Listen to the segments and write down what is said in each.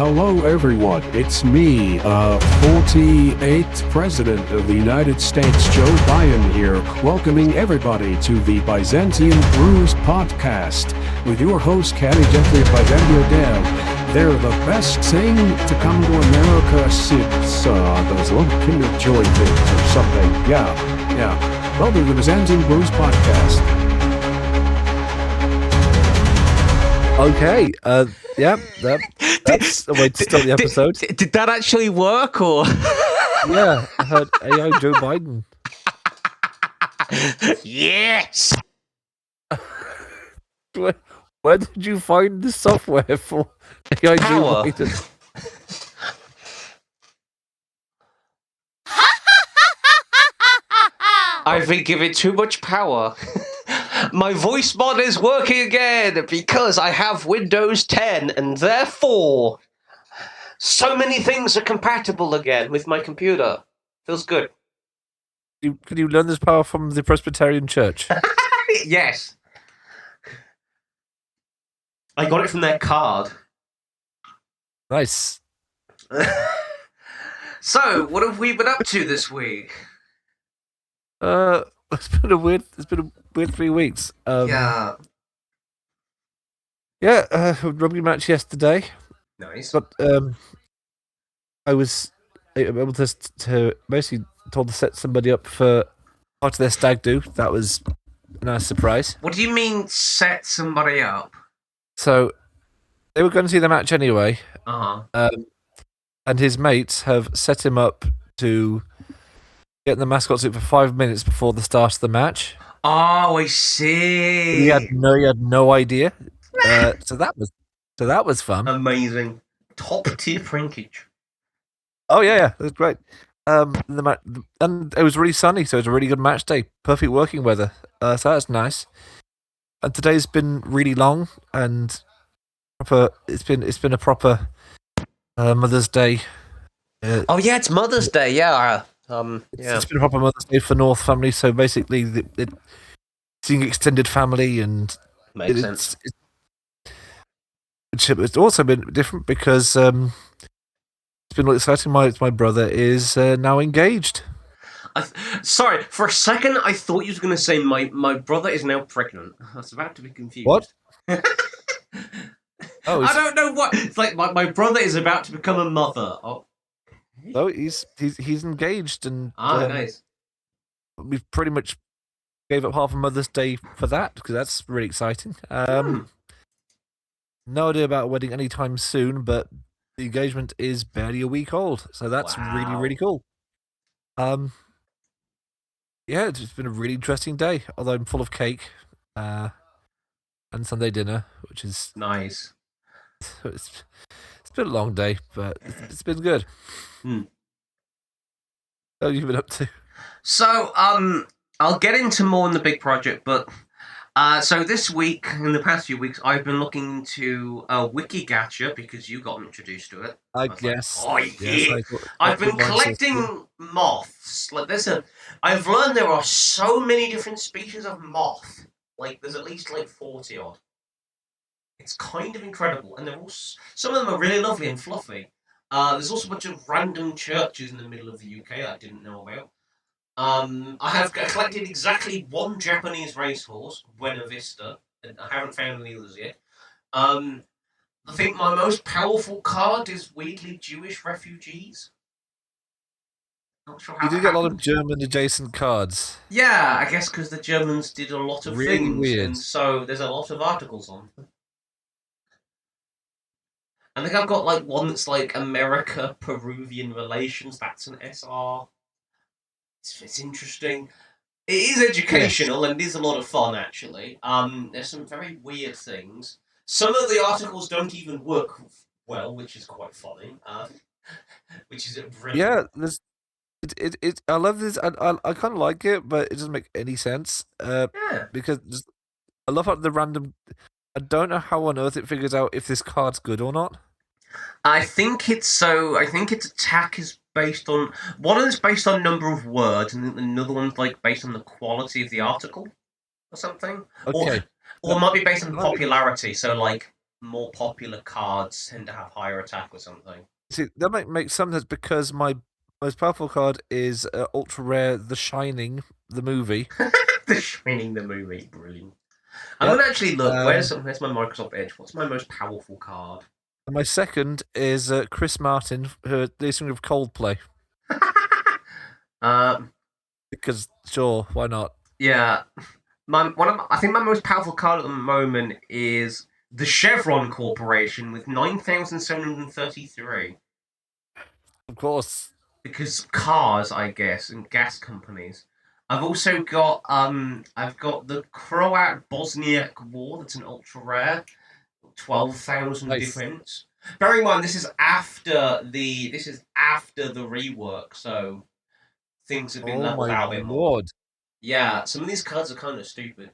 hello everyone. It's me, 48th President of the United States, Joe Biden here, welcoming everybody to the Byzantian Brewscast with your host, Caddy Gently of Byzantium Dev. They're the best thing to come to America since those little Kinder Joy things or something. Yeah. Well, they're the Byzantian Brewscast. Okay, that's a way to start the episode. Did that actually work, or? Yeah, I heard AI Joe Biden. Yes! Where did you find the software for AI Joe Biden? I've been given too much power. My voice mod is working again because I have Windows 10 and therefore so many things are compatible again with my computer. Feels good. Could you learn this power from the Presbyterian Church? Yes. I got it from their card. Nice. So, what have we been up to this week? It's been a weird 3 weeks. Yeah, rugby match yesterday. nice. But I was able to basically told to set somebody up for part of their stag do. That was a nice surprise. What do you mean set somebody up? So they were going to see the match anyway. And his mates have set him up to get in the mascot suit for 5 minutes before the start of the match. Oh, I see. He had no idea. So that was fun. Amazing. Top tier prankage. Oh yeah, it was great. And it was really sunny, so it was a really good match day. Perfect working weather. So that's nice. And today's been really long and proper. It's been a proper Mother's Day. Oh yeah, it's Mother's Day. Yeah. It's been a proper Mother's Day for North family. So basically, seeing extended family and makes sense. It's also been different because it's been really exciting. My brother is now engaged. Sorry, for a second I thought you was going to say my brother is now pregnant. I was about to be confused. What? I don't know what. It's like my brother is about to become a mother. Oh. No, he's engaged, and nice. We've pretty much gave up half of Mother's Day for that because that's really exciting. No idea about a wedding anytime soon, but the engagement is barely a week old, so that's really, really cool. Yeah, it's been a really interesting day. Although I'm full of cake, and Sunday dinner, which is nice. It's been a long day, but it's been good. What have you been up to? So, I'll get into more in the big project, but so this week, in the past few weeks, I've been looking into Wiki Gacha because you got introduced to it. I guess. Like, oh yeah! I've been collecting moths. Like I've learned there are so many different species of moth. Like there's at least 40 odd. It's kind of incredible, and some of them are really lovely and fluffy. There's also a bunch of random churches in the middle of the UK I didn't know about. I have collected exactly one Japanese racehorse, Buena Vista, and I haven't found any others yet. I think my most powerful card is weirdly Jewish refugees. Not sure how you do get a lot of German adjacent cards. Yeah, I guess because the Germans did a lot of really things, weird. And so there's a lot of articles on them. I think I've got one that's America-Peruvian relations. That's an SR. It's interesting. It is educational and it is a lot of fun, actually. There's some very weird things. Some of the articles don't even work well, which is quite funny. Which is brilliant. Yeah, I love this. I kind of like it, but it doesn't make any sense. Because I love how the random. I don't know how on earth it figures out if this card's good or not. I think its attack is based on one of them is based on number of words, and another one's based on the quality of the article or something. Okay. Or it might be based on popularity. So more popular cards tend to have higher attack or something. See, that might make some sense because my most powerful card is ultra rare, The Shining, the movie. The Shining, the movie, brilliant. I'm gonna actually look. Where's my Microsoft Edge? What's my most powerful card? And my second is Chris Martin, the singer of Coldplay. Because sure, why not? Yeah, I think my most powerful card at the moment is the Chevron Corporation with 9,733. Of course. Because cars, I guess, and gas companies. I've also got the Croat Bosniak War. That's an ultra rare, 12,000 defense. Bear in mind, this is after the rework, so things have been leveled out a bit more. Yeah, some of these cards are kind of stupid.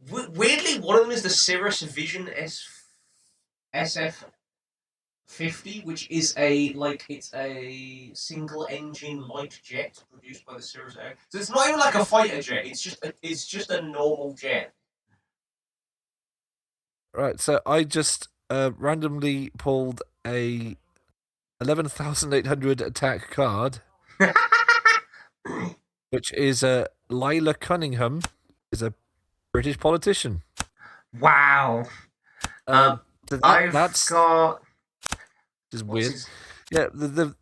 Weirdly, one of them is the Cirrus Vision SF50, which is a single engine light jet produced by the Cirrus Air. So it's not even like a fighter jet. It's just a normal jet. Right. So I just randomly pulled a 11,800 attack card, which is Lila Cunningham, is a British politician. Wow. That's got. Is weird. Yeah, I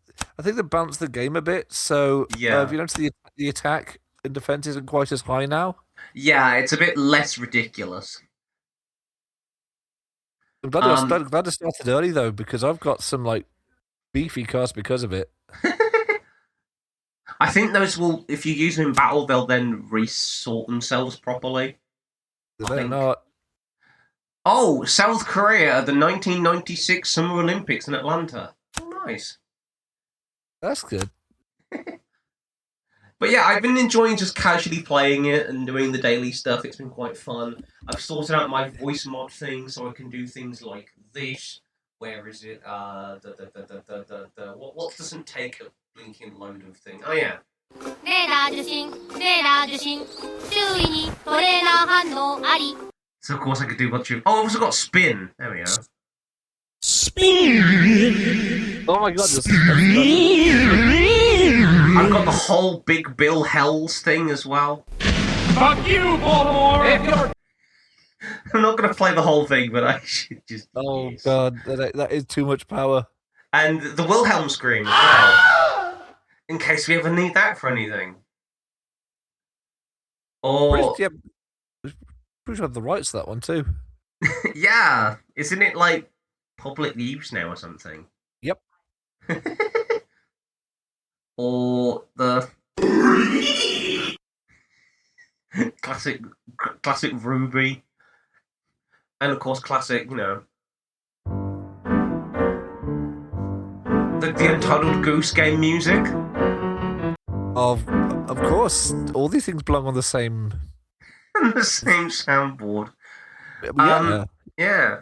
think they balanced the game a bit. So yeah, if you notice the attack and defense isn't quite as high now. Yeah, it's a bit less ridiculous. I'm glad I started early though, because I've got some like beefy cards because of it. I think those will, if you use them in battle, they'll then resort themselves properly. They better not. Oh, South Korea at the 1996 Summer Olympics in Atlanta. Oh, nice. That's good. But yeah, I've been enjoying just casually playing it and doing the daily stuff. It's been quite fun. I've sorted out my voice mod thing so I can do things like this. Where is it? What doesn't take a blinking load of things? Oh yeah. So of course I could do a bunch of. Oh, I've also got spin. There we go. Spin. Oh my god! I've got the whole Big Bill Hells thing as well. Fuck you, Baltimore! I'm not going to play the whole thing, but I should just. Oh god, that is too much power. And the Wilhelm scream as well, in case we ever need that for anything. Or pretty sure I have the rights to that one too. Yeah, isn't it like public use now or something? Yep. Or the classic Ruby, and of course classic, the Untitled Goose Game music. Of course, all these things belong on the same soundboard. Yeah.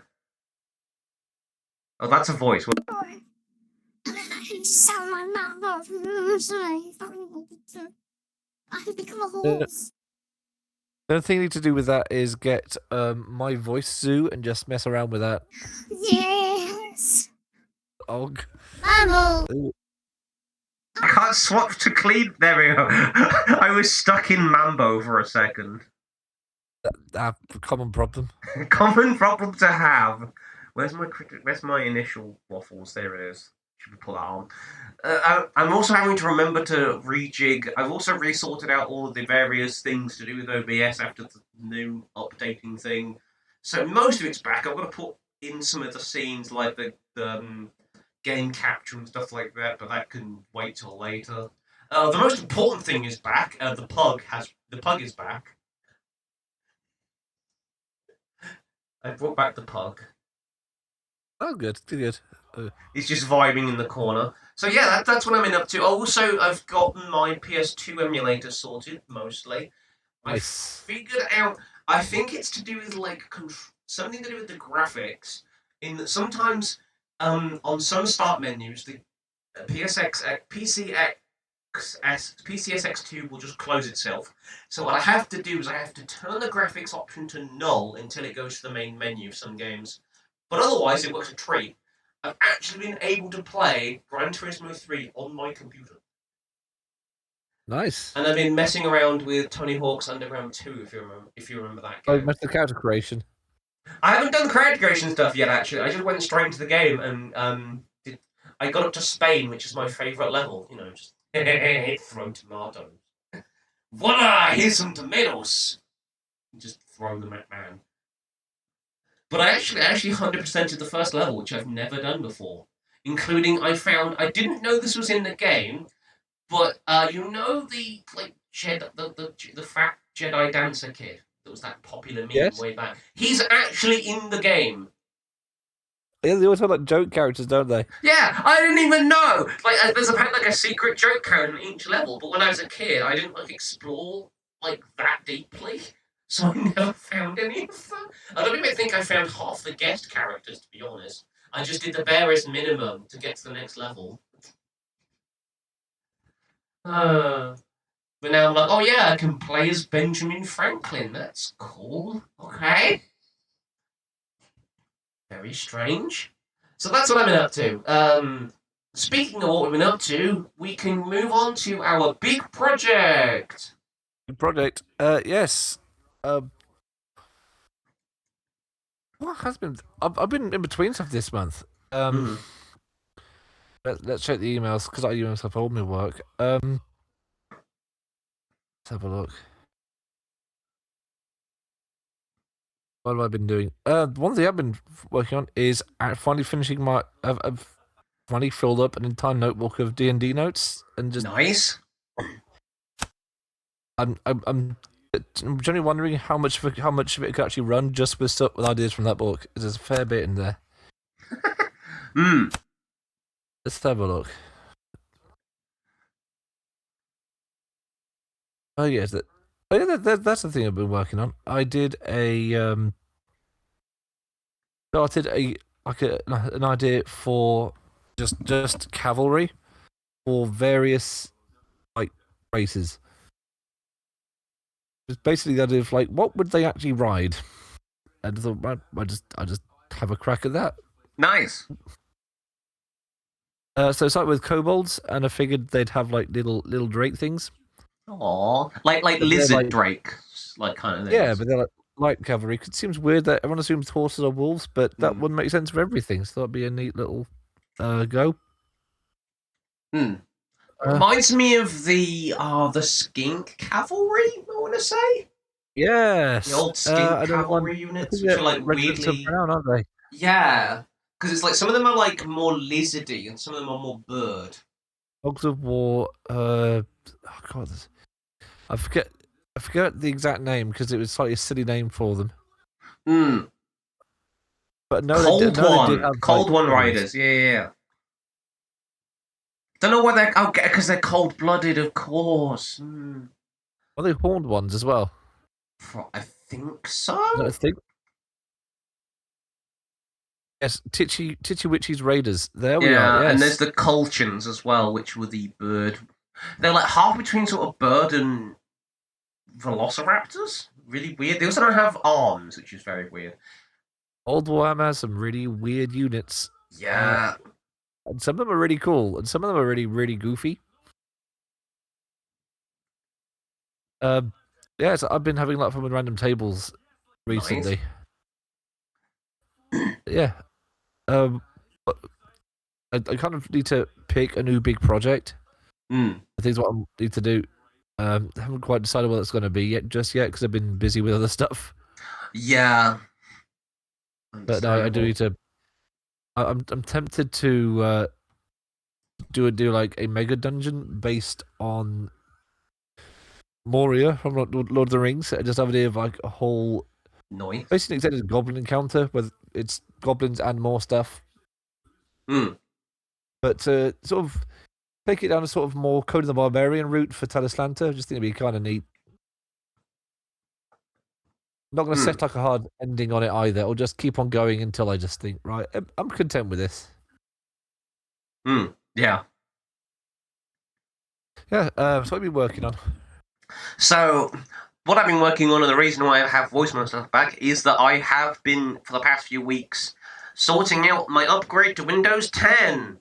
Oh, that's a voice. I've become a horse. The thing you need to do with that is get my voice zoo and just mess around with that. Yes. Og. Mammal. I can't swap to clean. There we go. I was stuck in Mambo for a second. Common problem. Common problem to have. Where's my initial waffles? There it is. Should we pull that on? I'm also having to remember to rejig. I've also resorted out all of the various things to do with OBS after the new updating thing. So most of it's back. I'm going to put in some of the scenes like the game capture and stuff like that, but that can wait till later. The most important thing is back. The pug is back. I brought back the pug. Oh, good. He's just vibing in the corner. So yeah, that's what I'm up to. Also, I've got my PS2 emulator sorted, mostly. Nice. I figured out, I think it's to do with something to do with the graphics. In that sometimes, on some start menus, the PC PCSX2 will just close itself. So what I have to do is I have to turn the graphics option to null until it goes to the main menu of some games. But otherwise, it works a treat. I've actually been able to play Gran Turismo 3 on my computer. Nice. And I've been messing around with Tony Hawk's Underground 2, if you remember that game. Oh, that's the character creation. I haven't done the character creation stuff yet, actually. I just went straight into the game and I got up to Spain, which is my favourite level. You know, just throw tomatoes. Voila! Here's some tomatoes. Just throw them at man. But I actually 100%ed the first level, which I've never done before. Including, I didn't know this was in the game, but you know the fat Jedi dancer kid that was that popular meme way back. He's actually in the game. Yeah, they always have like joke characters, don't they? Yeah, I didn't even know. Like, there's apparently like a secret joke character in each level. But when I was a kid, I didn't explore that deeply, so I never found any of them. I don't even think I found half the guest characters, to be honest. I just did the barest minimum to get to the next level. But now I'm like, oh yeah, I can play as Benjamin Franklin. That's cool. Okay. Very strange. So that's what I've been up to. Speaking of what we've been up to, we can move on to our big project. Yes. What has been? I've been in between stuff this month. Let's check the emails because I email stuff all my work. Let's have a look. What have I been doing? One thing I've been working on is finally finishing my. I've finally filled up an entire notebook of D&D notes and just nice. I'm generally wondering how much of it could actually run just with stuff with ideas from that book. There's a fair bit in there. Let's have a look. Oh yes, that's the thing I've been working on. I did started an idea for just cavalry for various races. It's basically the idea of what would they actually ride, and I thought I just have a crack at that. Nice. So start with kobolds, and I figured they'd have little drake things. Aww, like lizard drake, kind of things. Yeah, but they're light cavalry. It seems weird that everyone assumes horses are wolves, but that wouldn't make sense for everything. So that'd be a neat little go. Reminds me of the skink cavalry. I want to say. Yes. The old skink cavalry units, which are weirdly brown, aren't they? Yeah, because it's some of them are more lizardy and some of them are more bird. Dogs of War. Oh God, I forget the exact name because it was slightly a silly name for them. But no, Cold One Riders. Yeah. Don't know why they're because they're cold-blooded, of course. Are they horned ones as well? I think so. I think. Yes, Titchy Witchy's Raiders. There we are. Yes. And there's the Colchins as well, which were the bird. They're half between sort of bird and velociraptors. Really weird. They also don't have arms, which is very weird. Old Warhammer has some really weird units. Yeah. And some of them are really cool, and some of them are really, really goofy. So I've been having a lot of fun with random tables recently. Nice. Yeah. I kind of need to pick a new big project. I think what I need to do. I haven't quite decided what it's going to be yet, because I've been busy with other stuff. Yeah. But no, I do need to. I'm tempted to do a mega dungeon based on Moria from Lord of the Rings. I just have an idea of a whole basically extended goblin encounter where it's goblins and more stuff. But to sort of take it down a sort of more Conan the Barbarian route for Talislanta, I just think it'd be kind of neat. Not going to set a hard ending on it either, or just keep on going until I just think, right, I'm content with this. Yeah. Yeah, so what have you been working on? So, what I've been working on, and the reason why I have voicemail stuff back, is that I have been, for the past few weeks, sorting out my upgrade to Windows 10.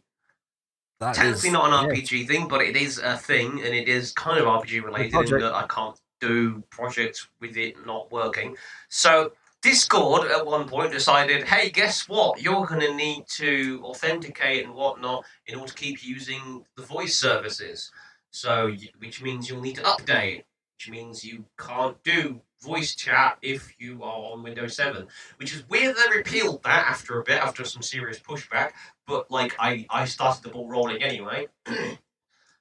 That Technically is not an yeah, RPG thing, but it is a thing, and it is kind of RPG related in project. that I can't do projects with it not working. So Discord at one point decided, hey, guess what? You're going to need to authenticate and whatnot in order to keep using the voice services. So, which means you'll need to update, which means you can't do voice chat if you are on Windows 7. Which is weird they repealed that after a bit, after some serious pushback. But like I started the ball rolling anyway.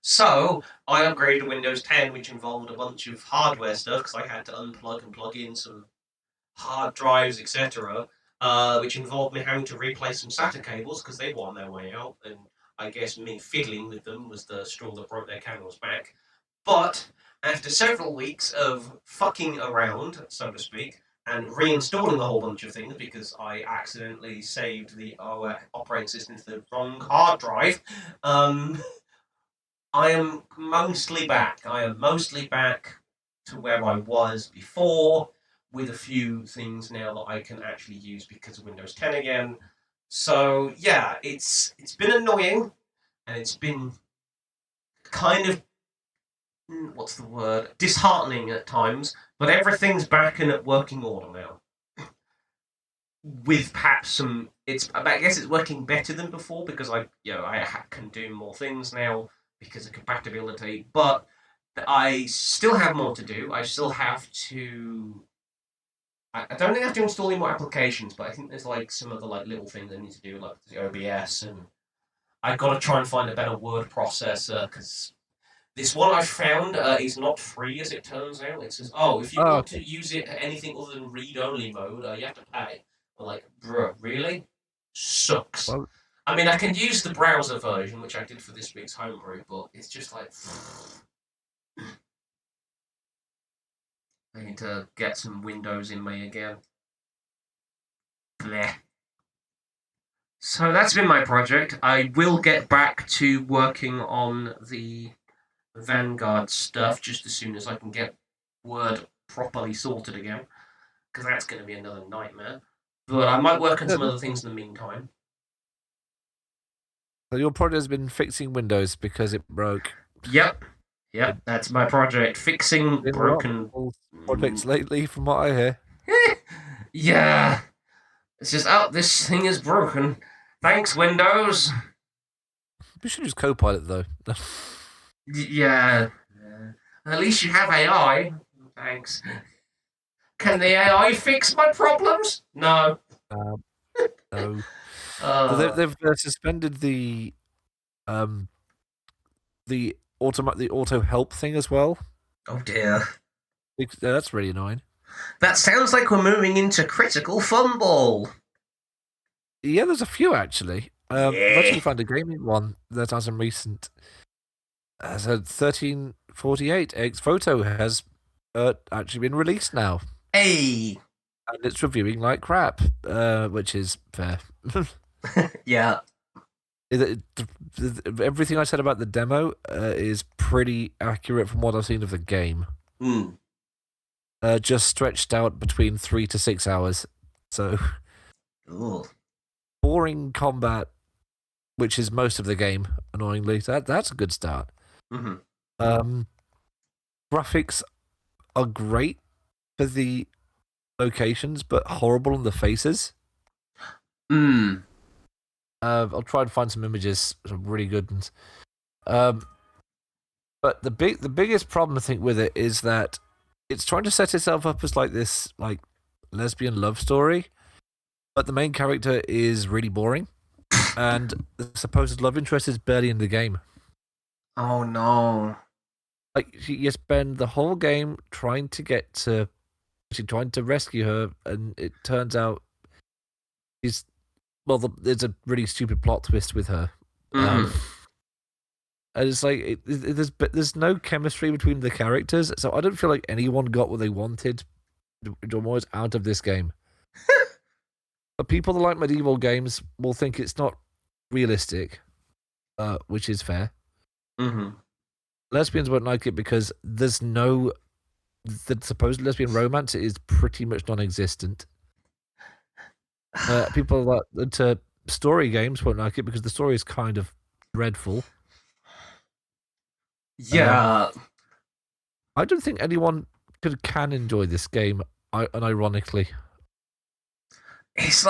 So I upgraded to Windows 10, which involved a bunch of hardware stuff because I had to unplug and plug in some hard drives, etc. Which involved me having to replace some SATA cables because they were on their way out, and I guess me fiddling with them was the straw that broke their camel's back. But after several weeks of fucking around, so to speak, and reinstalling a whole bunch of things because I accidentally saved the operating system to the wrong hard drive, I am mostly back. I am mostly back to where I was before, with a few things now that I can actually use because of Windows 10 again. So yeah, it's been annoying, and it's been kind of what's the word? Disheartening at times, but everything's back in at working order now. With perhaps some, I guess it's working better than before because I can do more things now because of compatibility. But I still have more to do. I still have to. I don't think I have to install any more applications, but I think there's like some other like little things I need to do, like the OBS, and I got to try and find a better word processor because this one I found is not free, as it turns out. It says, oh, if you want to use it anything other than read-only mode, you have to pay. I'm like, bruh, really? Sucks. Well, I mean, I can use the browser version, which I did for this week's homebrew, but it's just like... I need to get some Windows in me again. Bleh. So that's been my project. I will get back to working on the Vanguard stuff just as soon as I can get Word properly sorted again, because that's going to be another nightmare. But I might work on some other things in the meantime. So your project has been fixing Windows because it broke. Yep, that's my project. Fixing broken projects lately, from what I hear. Yeah. It's just, this thing is broken. Thanks, Windows. We should use Copilot, though. Yeah. At least you have AI. Thanks. Can the AI fix my problems? No. No. They've suspended the auto help thing as well. Oh dear. That's really annoying. That sounds like we're moving into critical fumble. Yeah, there's a few actually. I've actually found a gaming one that has some recent. So 1348 X Photo has actually been released now. Hey. And it's reviewing like crap, which is fair. Yeah. Everything I said about the demo is pretty accurate from what I've seen of the game. Just stretched out between 3 to 6 hours. So, boring combat, which is most of the game, annoyingly. That's a good start. Graphics are great for the locations, but horrible on the faces. I'll try and find some images, some really good ones. But the biggest problem I think with it is that it's trying to set itself up as like this like lesbian love story, but the main character is really boring, and the supposed love interest is barely in the game. Oh no! Like you spend the whole game trying to rescue her, and it turns out there's a really stupid plot twist with her. And it's like there's no chemistry between the characters, so I don't feel like anyone got what they wanted was out of this game. But people that like medieval games will think it's not realistic, which is fair. lesbians won't like it because there's no the supposed lesbian romance is pretty much non-existent. People that into story games won't like it because the story is kind of dreadful. Yeah. I don't think anyone can enjoy this game. Unironically, It's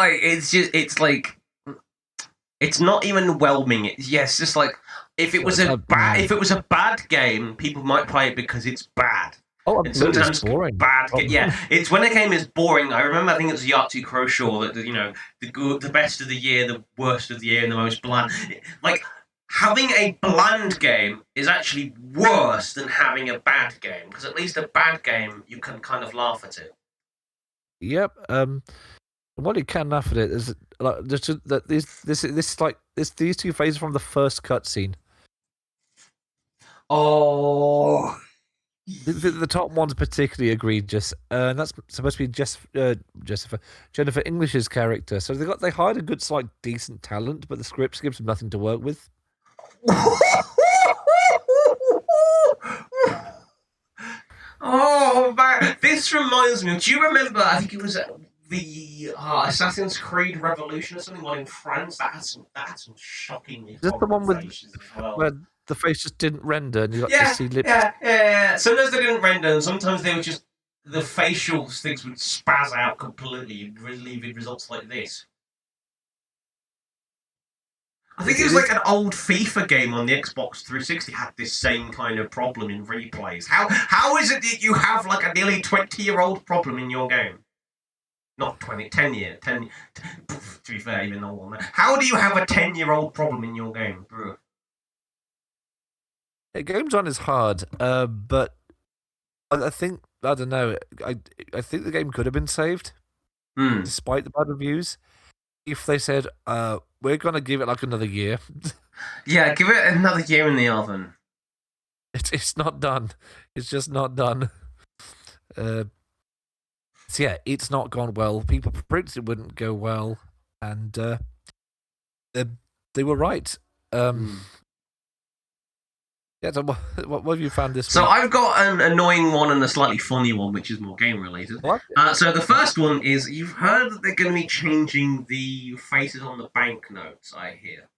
not even whelming. It's just like if it was a bad game, people might play it because it's bad. Oh, and sometimes it's boring. It's when a game is boring. I remember, I think it was Yahtzee Croshaw that the best of the year, the worst of the year, and the most bland. Like having a bland game is actually worse than having a bad game because at least a bad game you can kind of laugh at it. Yep. What you can laugh at it is like these two phases from the first cutscene. Oh. The top one's particularly egregious, and that's supposed to be Jennifer English's character. So they hired a good, decent talent, but the script gives them nothing to work with. Oh man, this reminds me. Do you remember? I think it was the Assassin's Creed Revolution or something. One in France that had some shockingly. Is this the one with well. where the face just didn't render and you got to see lips? Yeah. Sometimes they didn't render, and sometimes they were just the facial things would spaz out completely, leaving results like this. I think it was like an old FIFA game on the Xbox 360 had this same kind of problem in replays. How is it that you have like a nearly 20-year-old problem in your game? Not 20, 10 year. To be fair, even older. How do you have a 10-year-old problem in your game? Game design is hard, but I think, I don't know, I think the game could have been saved, despite the bad reviews, if they said, we're going to give it like another year. Yeah, give it another year in the oven. It's not done. It's just not done. So yeah, it's not gone well. People predicted it wouldn't go well, and they were right. Yeah, so what have you found this week? So I've got an annoying one and a slightly funny one, which is more game-related. What? So the first one is, you've heard that they're going to be changing the faces on the banknotes, I hear.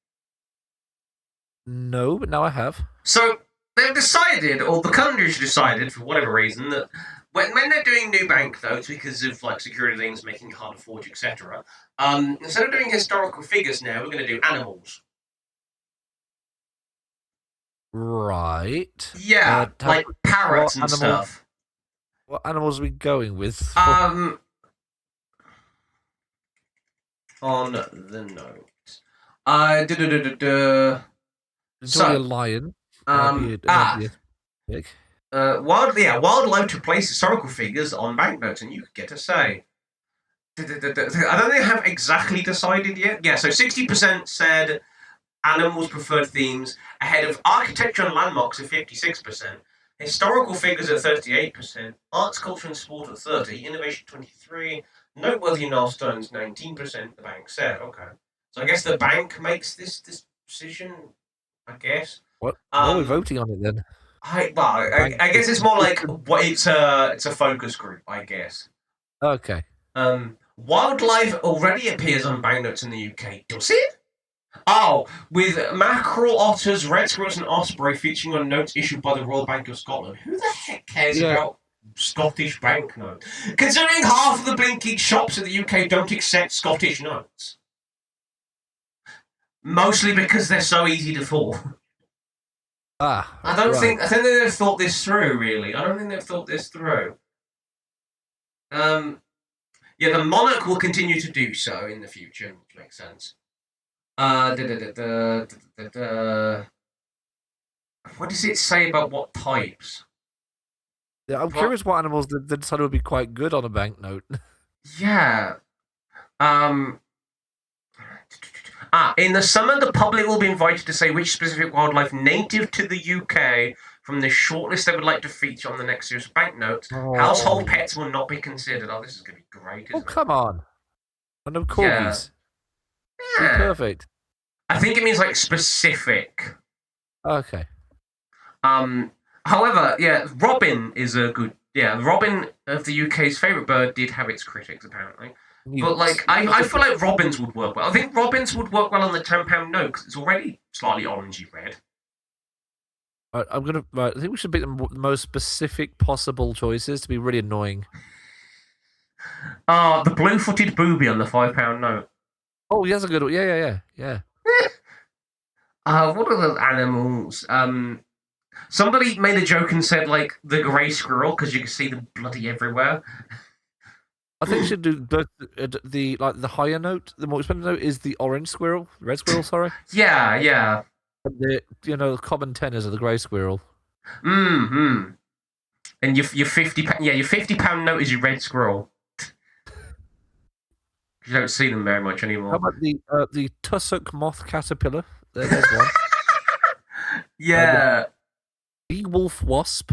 No, but now I have. So they've decided, or the country's decided, for whatever reason, that when they're doing new banknotes, because of like security things, making it hard to forge, etc., instead of doing historical figures now, we're going to do animals. Right. Yeah, like parrots and stuff. What animals are we going with? On the note. So, a lion. Wildlife to place historical figures on banknotes, and you could get a say. I don't think they have exactly decided yet. Yeah, so 60% said animals preferred themes, ahead of architecture and landmarks at 56%, historical figures at 38%, arts, culture and sport at 30%, innovation 23%, noteworthy milestones 19%, the bank said. Okay. So I guess the bank makes this decision, I guess. What are we voting on it then? I guess it's more like it's a focus group, I guess. Okay. Wildlife already appears on banknotes in the UK. Does it? Oh, with mackerel, otters, red squirrels, and osprey featuring on notes issued by the Royal Bank of Scotland. Who the heck cares about Scottish banknotes? Considering half of the blinking shops in the UK don't accept Scottish notes. Mostly because they're so easy to fall. I think they've thought this through, really. I don't think they've thought this through. The monarch will continue to do so in the future, which makes sense. What does it say about what types? Yeah, I'm curious what animals they decided would be quite good on a banknote. Yeah. In the summer, the public will be invited to say which specific wildlife native to the UK from the shortlist they would like to feature on the next year's banknotes. Household pets will not be considered. Oh, this is going to be great, isn't it? Come on. And of corgis. Yeah. Perfect. I think it means like specific. Okay. However, yeah, robin is a good. Yeah, robin of the UK's favourite bird did have its critics apparently. But like, I feel like robins would work well. I think robins would work well on the £10 note because it's already slightly orangey red. Right, I think we should pick the most specific possible choices to be really annoying. The blue-footed booby on the £5 note. Oh, that's a good one. Yeah. What are those animals? Somebody made a joke and said like the grey squirrel because you can see them bloody everywhere. I think we should do both the higher note. The more expensive note is the red squirrel. Sorry. Yeah. And the common tenors are the grey squirrel. Mm-hmm. And your £50 note is your red squirrel. You don't see them very much anymore. How about the tussock moth caterpillar? There's one. Yeah. The wolf wasp.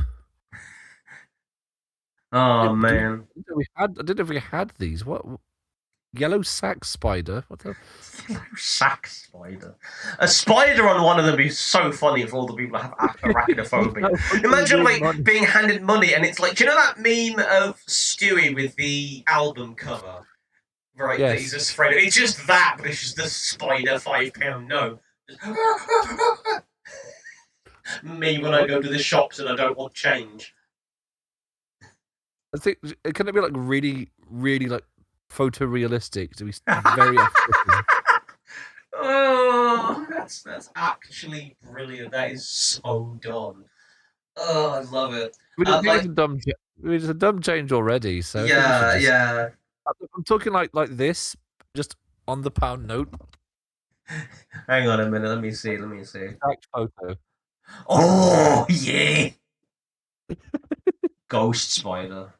Oh man. I didn't know if we had these. What? Yellow sac spider? What the? Yellow sac spider. A spider on one of them is so funny for all the people that have arachnophobia. Imagine like being handed money and it's like, do you know that meme of Stewie with the album cover? Right, Yes. that he's just afraid of. It's just that, but it's just the spider £5 note. Me when I go to the shops and I don't want change. I think can it be like really, really like photorealistic to be very off-putting? Oh, that's actually brilliant. That is so done. Oh, I love it. It's a dumb change already. So Yeah. I'm talking like this, just on the pound note. Hang on a minute. Let me see. Exact photo. Oh yeah. Ghost spider.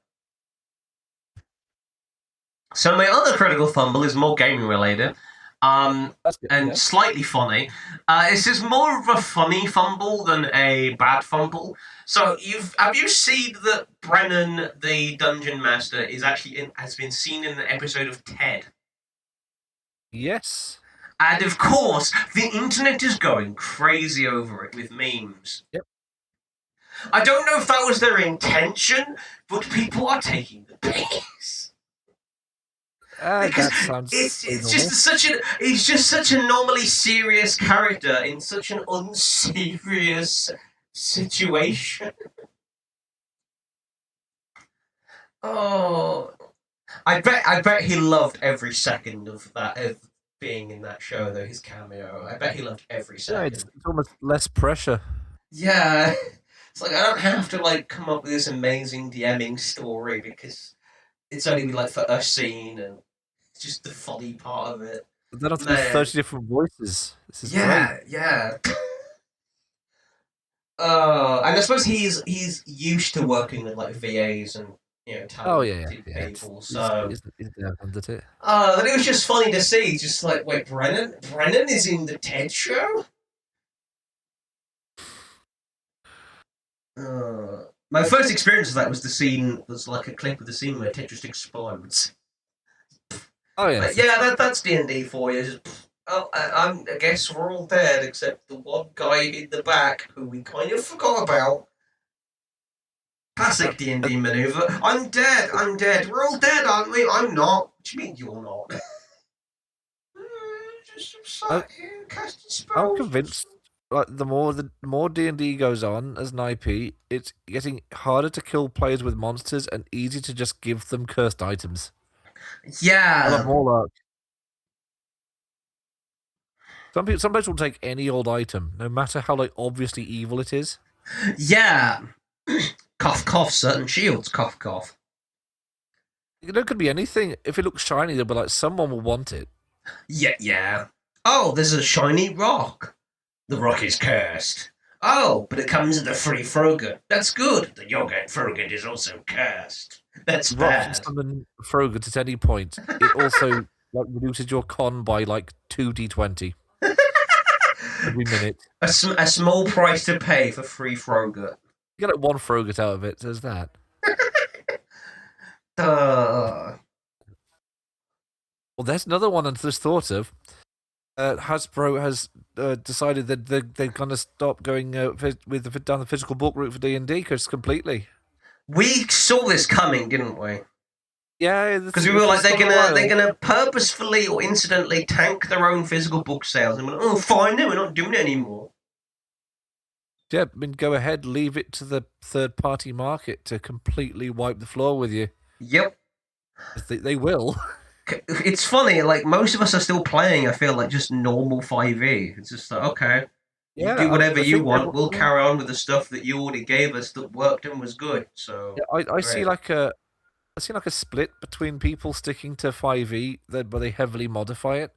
So my other critical fumble is more gaming related, and slightly funny. It's just more of a funny fumble than a bad fumble. So have you seen that Brennan, the dungeon master, has been seen in an episode of Ted? Yes. And of course, the internet is going crazy over it with memes. Yep. I don't know if that was their intention, but people are taking the piss. That sounds. He's just such a normally serious character in such an unserious situation. Oh, I bet he loved every second of that of being in that show though. His cameo, I bet he loved every second. Yeah, it's almost less pressure. Yeah, it's like I don't have to like come up with this amazing DMing story because it's only like for a scene and it's just the funny part of it. They don't have to do 30 different voices. This is Yeah. And I suppose he's used to working with like VAs and talented people. So he's down under it. but it was just funny to see. Just like, wait, Brennan is in the Ted show. My first experience of that was like a clip of the scene where Ted just explodes. Oh yeah, that's D&D for you. Just, I guess we're all dead except the one guy in the back who we kind of forgot about. Classic D&D maneuver. I'm dead. We're all dead, aren't we? I'm not. What do you mean you're not? Just sat here casting spells. I'm convinced. Like the more D&D goes on as an IP, it's getting harder to kill players with monsters and easier to just give them cursed items. Yeah. I love more Some players will take any old item, no matter how like obviously evil it is. Yeah. Cough, cough, certain shields, cough, cough. It could be anything. If it looks shiny, they'll be like, someone will want it. Yeah. Oh, there's a shiny rock. The rock is cursed. Oh, but it comes in the free Frogurt. That's good. The yogurt Frogurt is also cursed. That's bad. Rock can summon Frogurt at any point. It also reduces your con by like 2d20 every minute. A small price to pay for free Frogurt. You get like one Frogurt out of it. There's that. Well, there's another one I just thought of. Hasbro has decided that they're going to stop going down the physical book route for D&D because completely. We saw this coming, didn't we? Yeah, Because we were like, they're gonna purposefully or incidentally tank their own physical book sales, and we're like, oh, fine, no, we're not doing it anymore. Yeah, I mean, go ahead, leave it to the third-party market to completely wipe the floor with you. Yep. They will. It's funny, like, most of us are still playing, I feel like, just normal 5e. It's just like, okay, you do whatever you want, we'll carry on with the stuff that you already gave us that worked and was good, so... Yeah, I see like a split between people sticking to 5e, where they heavily modify it,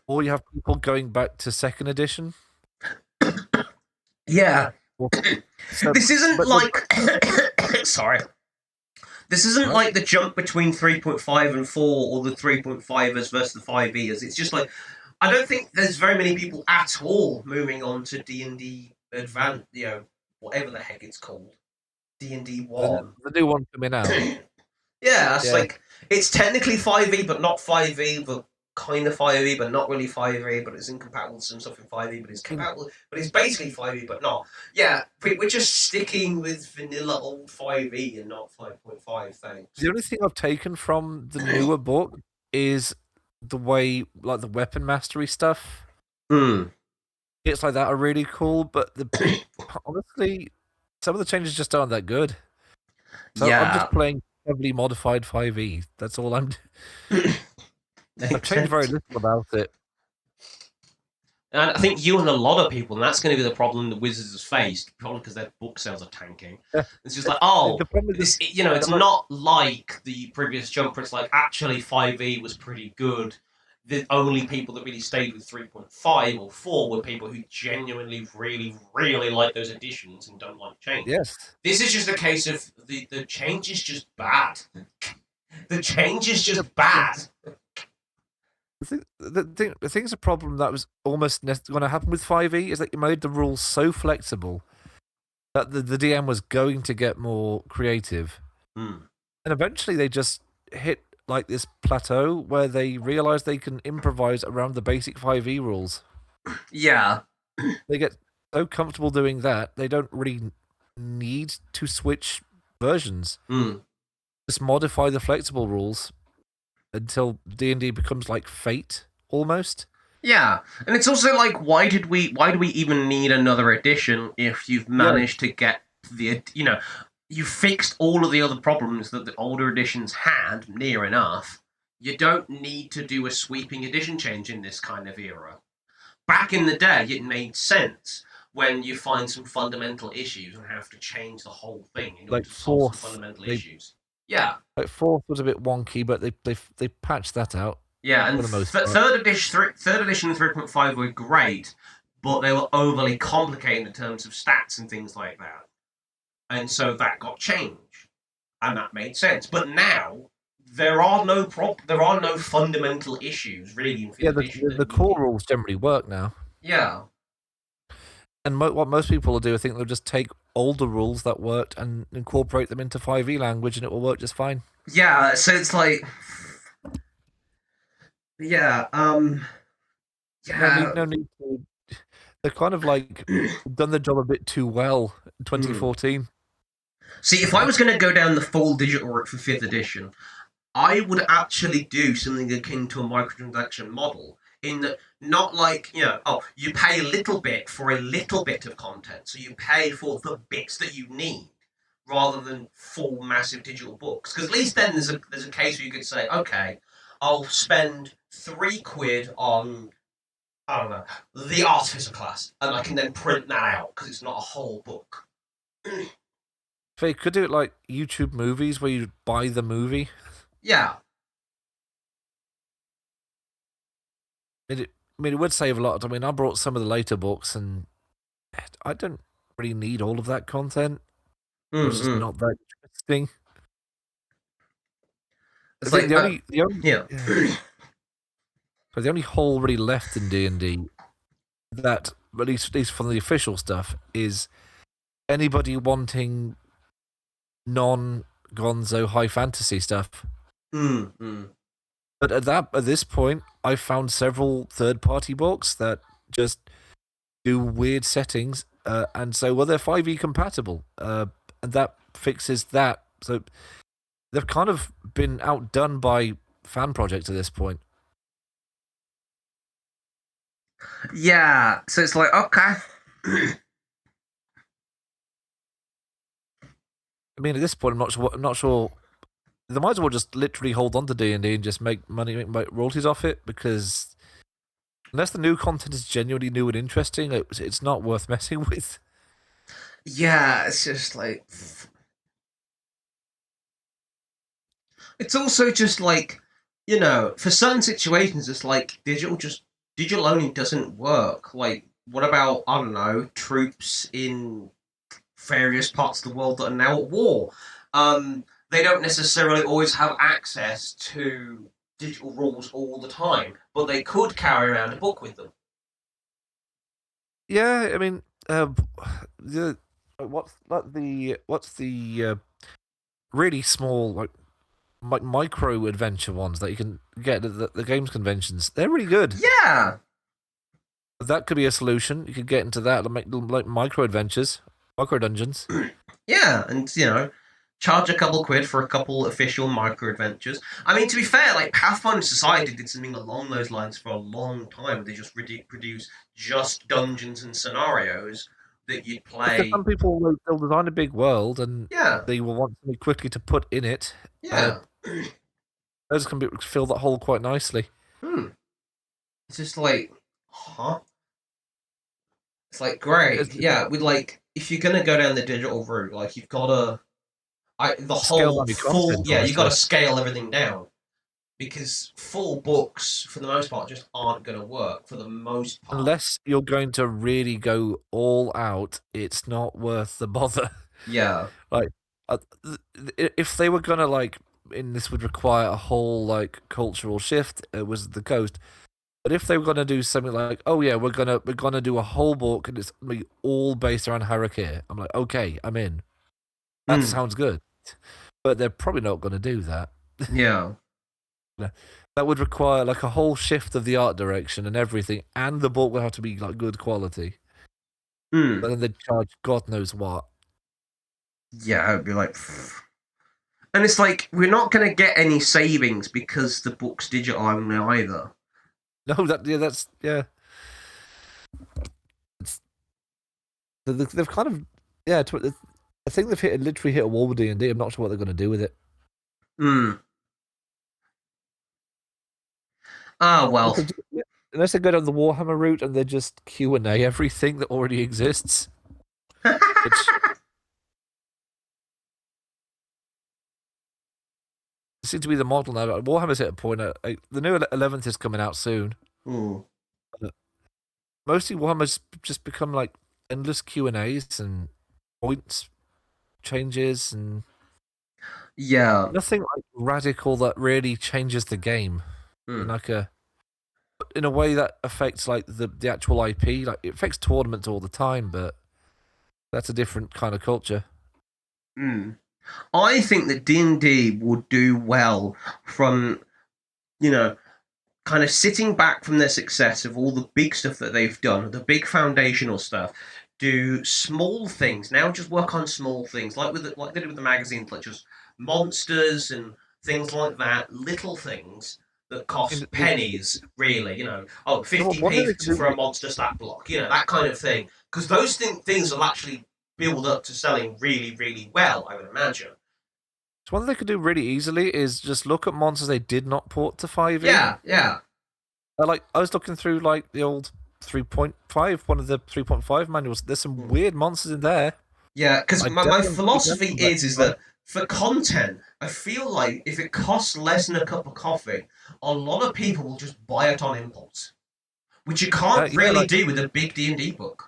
or you have people going back to 2nd edition. Yeah. So, this isn't like... Sorry. This isn't like the jump between 3.5 and 4 or the 3.5ers versus the 5eers. It's just like, I don't think there's very many people at all moving on to D&D Advanced, whatever the heck it's called. D&D 1. The new one coming out. It's like, it's technically 5e, but not 5e, but kind of 5e, but not really 5e, but it's incompatible with some stuff in 5e, but it's compatible, but it's basically 5e, but not. Yeah, we're just sticking with vanilla old 5e and not 5.5, thanks. The only thing I've taken from the newer book is the way, like, the weapon mastery stuff. It's like that are really cool, but honestly, some of the changes just aren't that good. So I'm just playing heavily modified 5e. That's all I'm doing. I've changed very little about it. And I think you and a lot of people, and that's going to be the problem the Wizards have faced, probably because their book sales are tanking. It's just like, it's not like the previous jump where it's like, actually 5e was pretty good. The only people that really stayed with 3.5 or 4 were people who genuinely, really, really like those additions and don't like change. Yes. This is just a case of the change is just bad. The change is just bad. The thing's a problem that was almost going to happen with 5e is that you made the rules so flexible that the DM was going to get more creative. And eventually they just hit like this plateau where they realize they can improvise around the basic 5e rules. Yeah. They get so comfortable doing that, they don't really need to switch versions. Just modify the flexible rules until D&D becomes like Fate, almost. Yeah, and it's also like, why do we even need another edition if you've managed to get you fixed all of the other problems that the older editions had near enough. You don't need to do a sweeping edition change in this kind of era. Back in the day, it made sense when you find some fundamental issues and have to change the whole thing in order to solve some fundamental issues. Yeah. Like 4th was a bit wonky, but they patched that out. Yeah, and third edition and 3.5 were great, but they were overly complicated in terms of stats and things like that. And so that got changed, and that made sense. But now there are no fundamental issues really in 5th edition. The core rules generally work now. Yeah. And what most people will do, I think they'll just take older rules that worked and incorporate them into 5e language, and it will work just fine. Yeah, so it's like... Yeah, No need to... They're kind of like done the job a bit too well in 2014. See, if I was going to go down the full digital route for 5th edition, I would actually do something akin to a microtransaction model, in that not like, you pay a little bit for a little bit of content, so you pay for the bits that you need, rather than full massive digital books. Because at least then there's a case where you could say, okay, I'll spend £3 on, I don't know, the Artificer class, and I can then print that out, because it's not a whole book. They could do it like YouTube movies, where you buy the movie. Yeah. It would save a lot. I mean, I brought some of the later books, and I don't really need all of that content. It's just not that interesting. It's I think like, the only hole really left in D&D that, at least from the official stuff, is anybody wanting non-gonzo high fantasy stuff. But at this point, I found several third-party books that just do weird settings, and so they're 5e compatible, and that fixes that. So they've kind of been outdone by fan projects at this point. Yeah, so it's like, okay. I mean, at this point, I'm not sure. They might as well just literally hold on to D&D and just make money, make royalties off it, because unless the new content is genuinely new and interesting, it's not worth messing with. Yeah, it's just like... It's also just like, you know, for certain situations, it's like digital only doesn't work. Like, what about, I don't know, troops in various parts of the world that are now at war? They don't necessarily always have access to digital rules all the time, but they could carry around a book with them. Yeah, I mean, what's the really small like micro adventure ones that you can get at the games conventions? They're really good. Yeah, That could be a solution. You could get into that and make like micro adventures, micro dungeons. yeah, and you know, charge a couple quid for a couple official micro adventures. I mean, to be fair, like Pathfinder Society did something along those lines for a long time. They just produce just dungeons and scenarios that you'd play. Because some people they'll design a big world and Yeah, they will want something quickly to put in it. yeah. Those can fill that hole quite nicely. It's just like, huh? It's like, great. Yeah, with like, if you're gonna go down the digital route, like you've gotta, the Scale whole down your full, content, yeah, you gotta honestly. scale everything down. Because full books, for the most part, just aren't gonna work for the most part. Unless you're going to really go all out, it's not worth the bother. Yeah. Like, if they were gonna like, and this would require a whole like cultural shift. It was the Coast, but if they were gonna do something like, oh yeah, we're gonna do a whole book and it's gonna be all based around Harakir, I'm like, okay, I'm in. That sounds good, but they're probably not gonna do that. Yeah. That would require like a whole shift of the art direction and everything, and the book would have to be like good quality. But then they'd charge God knows what. Yeah, it'd be like, and it's like we're not gonna get any savings because the book's digital only either. No, that's they've kind of I think they've literally hit a wall with D&D. I'm not sure what they're going to do with it. Ah, well. Unless they go down the Warhammer route and they just Q&A everything that already exists. Which seems to be the model now. Warhammer's hit a point. The new 11th is coming out soon. Mostly Warhammer's just become like endless Q&As and points changes and nothing like radical that really changes the game. In a way that affects like the actual IP. Like it affects tournaments all the time, but that's a different kind of culture. I think that D&D would do well from, you know, kind of sitting back from their success of all the big stuff that they've done, the big foundational stuff, do small things. Now just work on small things, like they did with the magazines, like just monsters and things like that, little things that cost pennies, really, you know, 50p for a monster stat block, you know, that kind of thing. Because those things will actually build up to selling really, really well, I would imagine. So one thing they could do really easily is just look at monsters they did not port to 5e. Yeah. Like, I was looking through, like, the old 3.5, one of the 3.5 manuals. There's some weird monsters in there. Yeah, because my philosophy is that for content, I feel like if it costs less than a cup of coffee, a lot of people will just buy it on impulse, which you can't really do with a big D&D book.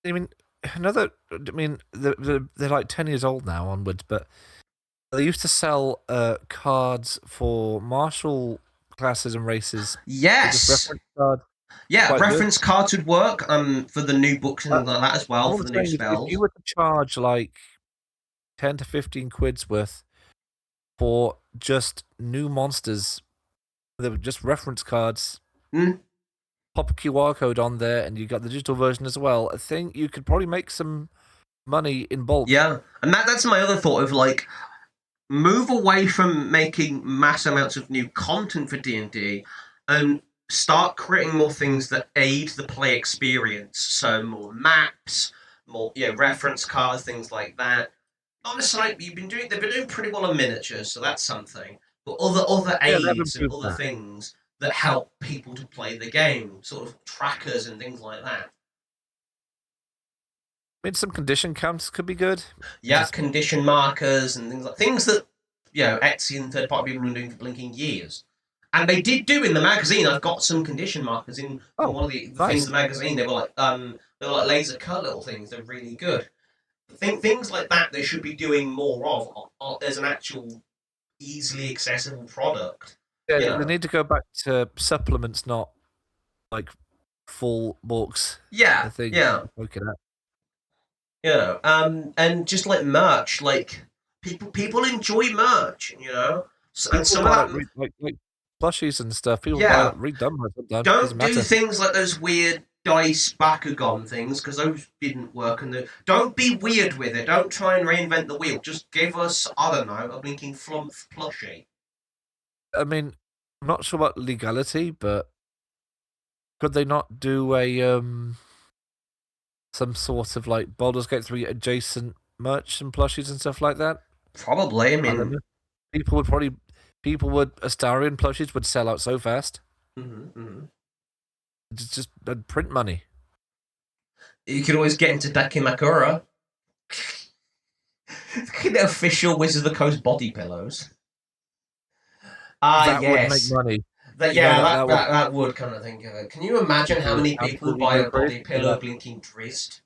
I mean, they're like 10 years old now onwards, but they used to sell cards for martial classes and races. Yes. Reference card. Yeah, reference cards would work for the new books and things like that as well, for the new spells. If you were to charge like 10 to 15 quid's worth, for just new monsters. They were just reference cards. Pop a QR code on there, and you got the digital version as well. I think you could probably make some money in bulk. Yeah, and that's my other thought of like, move away from making mass amounts of new content for D&D and start creating more things that aid the play experience. So more maps, more reference cards, things like that. Honestly, they've been doing pretty well on miniatures, so that's something. But other aids and other things that help people to play the game, sort of trackers and things like that. I mean, some condition counts could be good. Yeah, condition markers and things that Etsy and third-party people have been doing for blinking years. And they did do in the magazine. I've got some condition markers in one of the things in the magazine. They were like laser cut little things. They're really good. Things like that they should be doing more of as an actual easily accessible product. Yeah, they need to go back to supplements, not like full books. Yeah, I think. yeah. Okay, that. And just like merch, like people enjoy merch, and some of that like plushies and stuff. People buy read them sometimes. Don't do things like those weird dice Bakugan things, because those didn't work. And don't be weird with it. Don't try and reinvent the wheel. Just give us, I don't know, a blinking flump plushie. I mean, I'm not sure about legality, but could they not do a some sort of like Baldur's Gate 3 adjacent merch and plushies and stuff like that? Probably. I mean, Astarian plushies would sell out so fast. Just print money. You could always get into Dakimakura. The official Wizards of the Coast body pillows. That yes. would make money. That would kind of think of it. Can you imagine how many people buy a body pillow blinking Drizzt?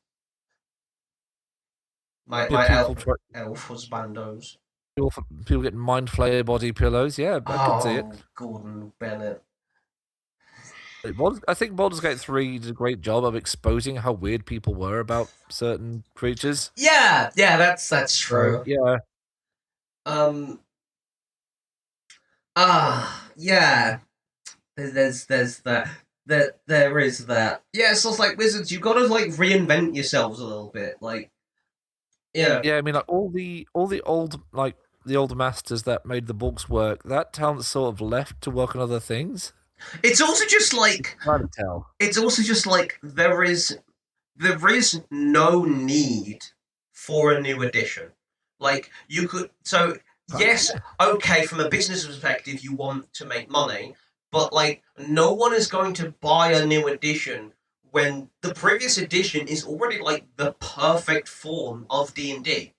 My elf husbandos. People get Mind Flayer body pillows. Yeah, I can see it. Gordon Bennett. I think Baldur's Gate 3 did a great job of exposing how weird people were about certain creatures. Yeah, that's true. Yeah. Yeah. There's that. There is that. Yeah, so it's like Wizards, you've got to like reinvent yourselves a little bit. Like, yeah. I mean, like all the old the old masters that made the books work. That talent sort of left to work on other things. It's also just like hard to tell. It's also just like there is no need for a new edition. Like you could yes, okay, from a business perspective you want to make money, but like no one is going to buy a new edition when the previous edition is already like the perfect form of D&D.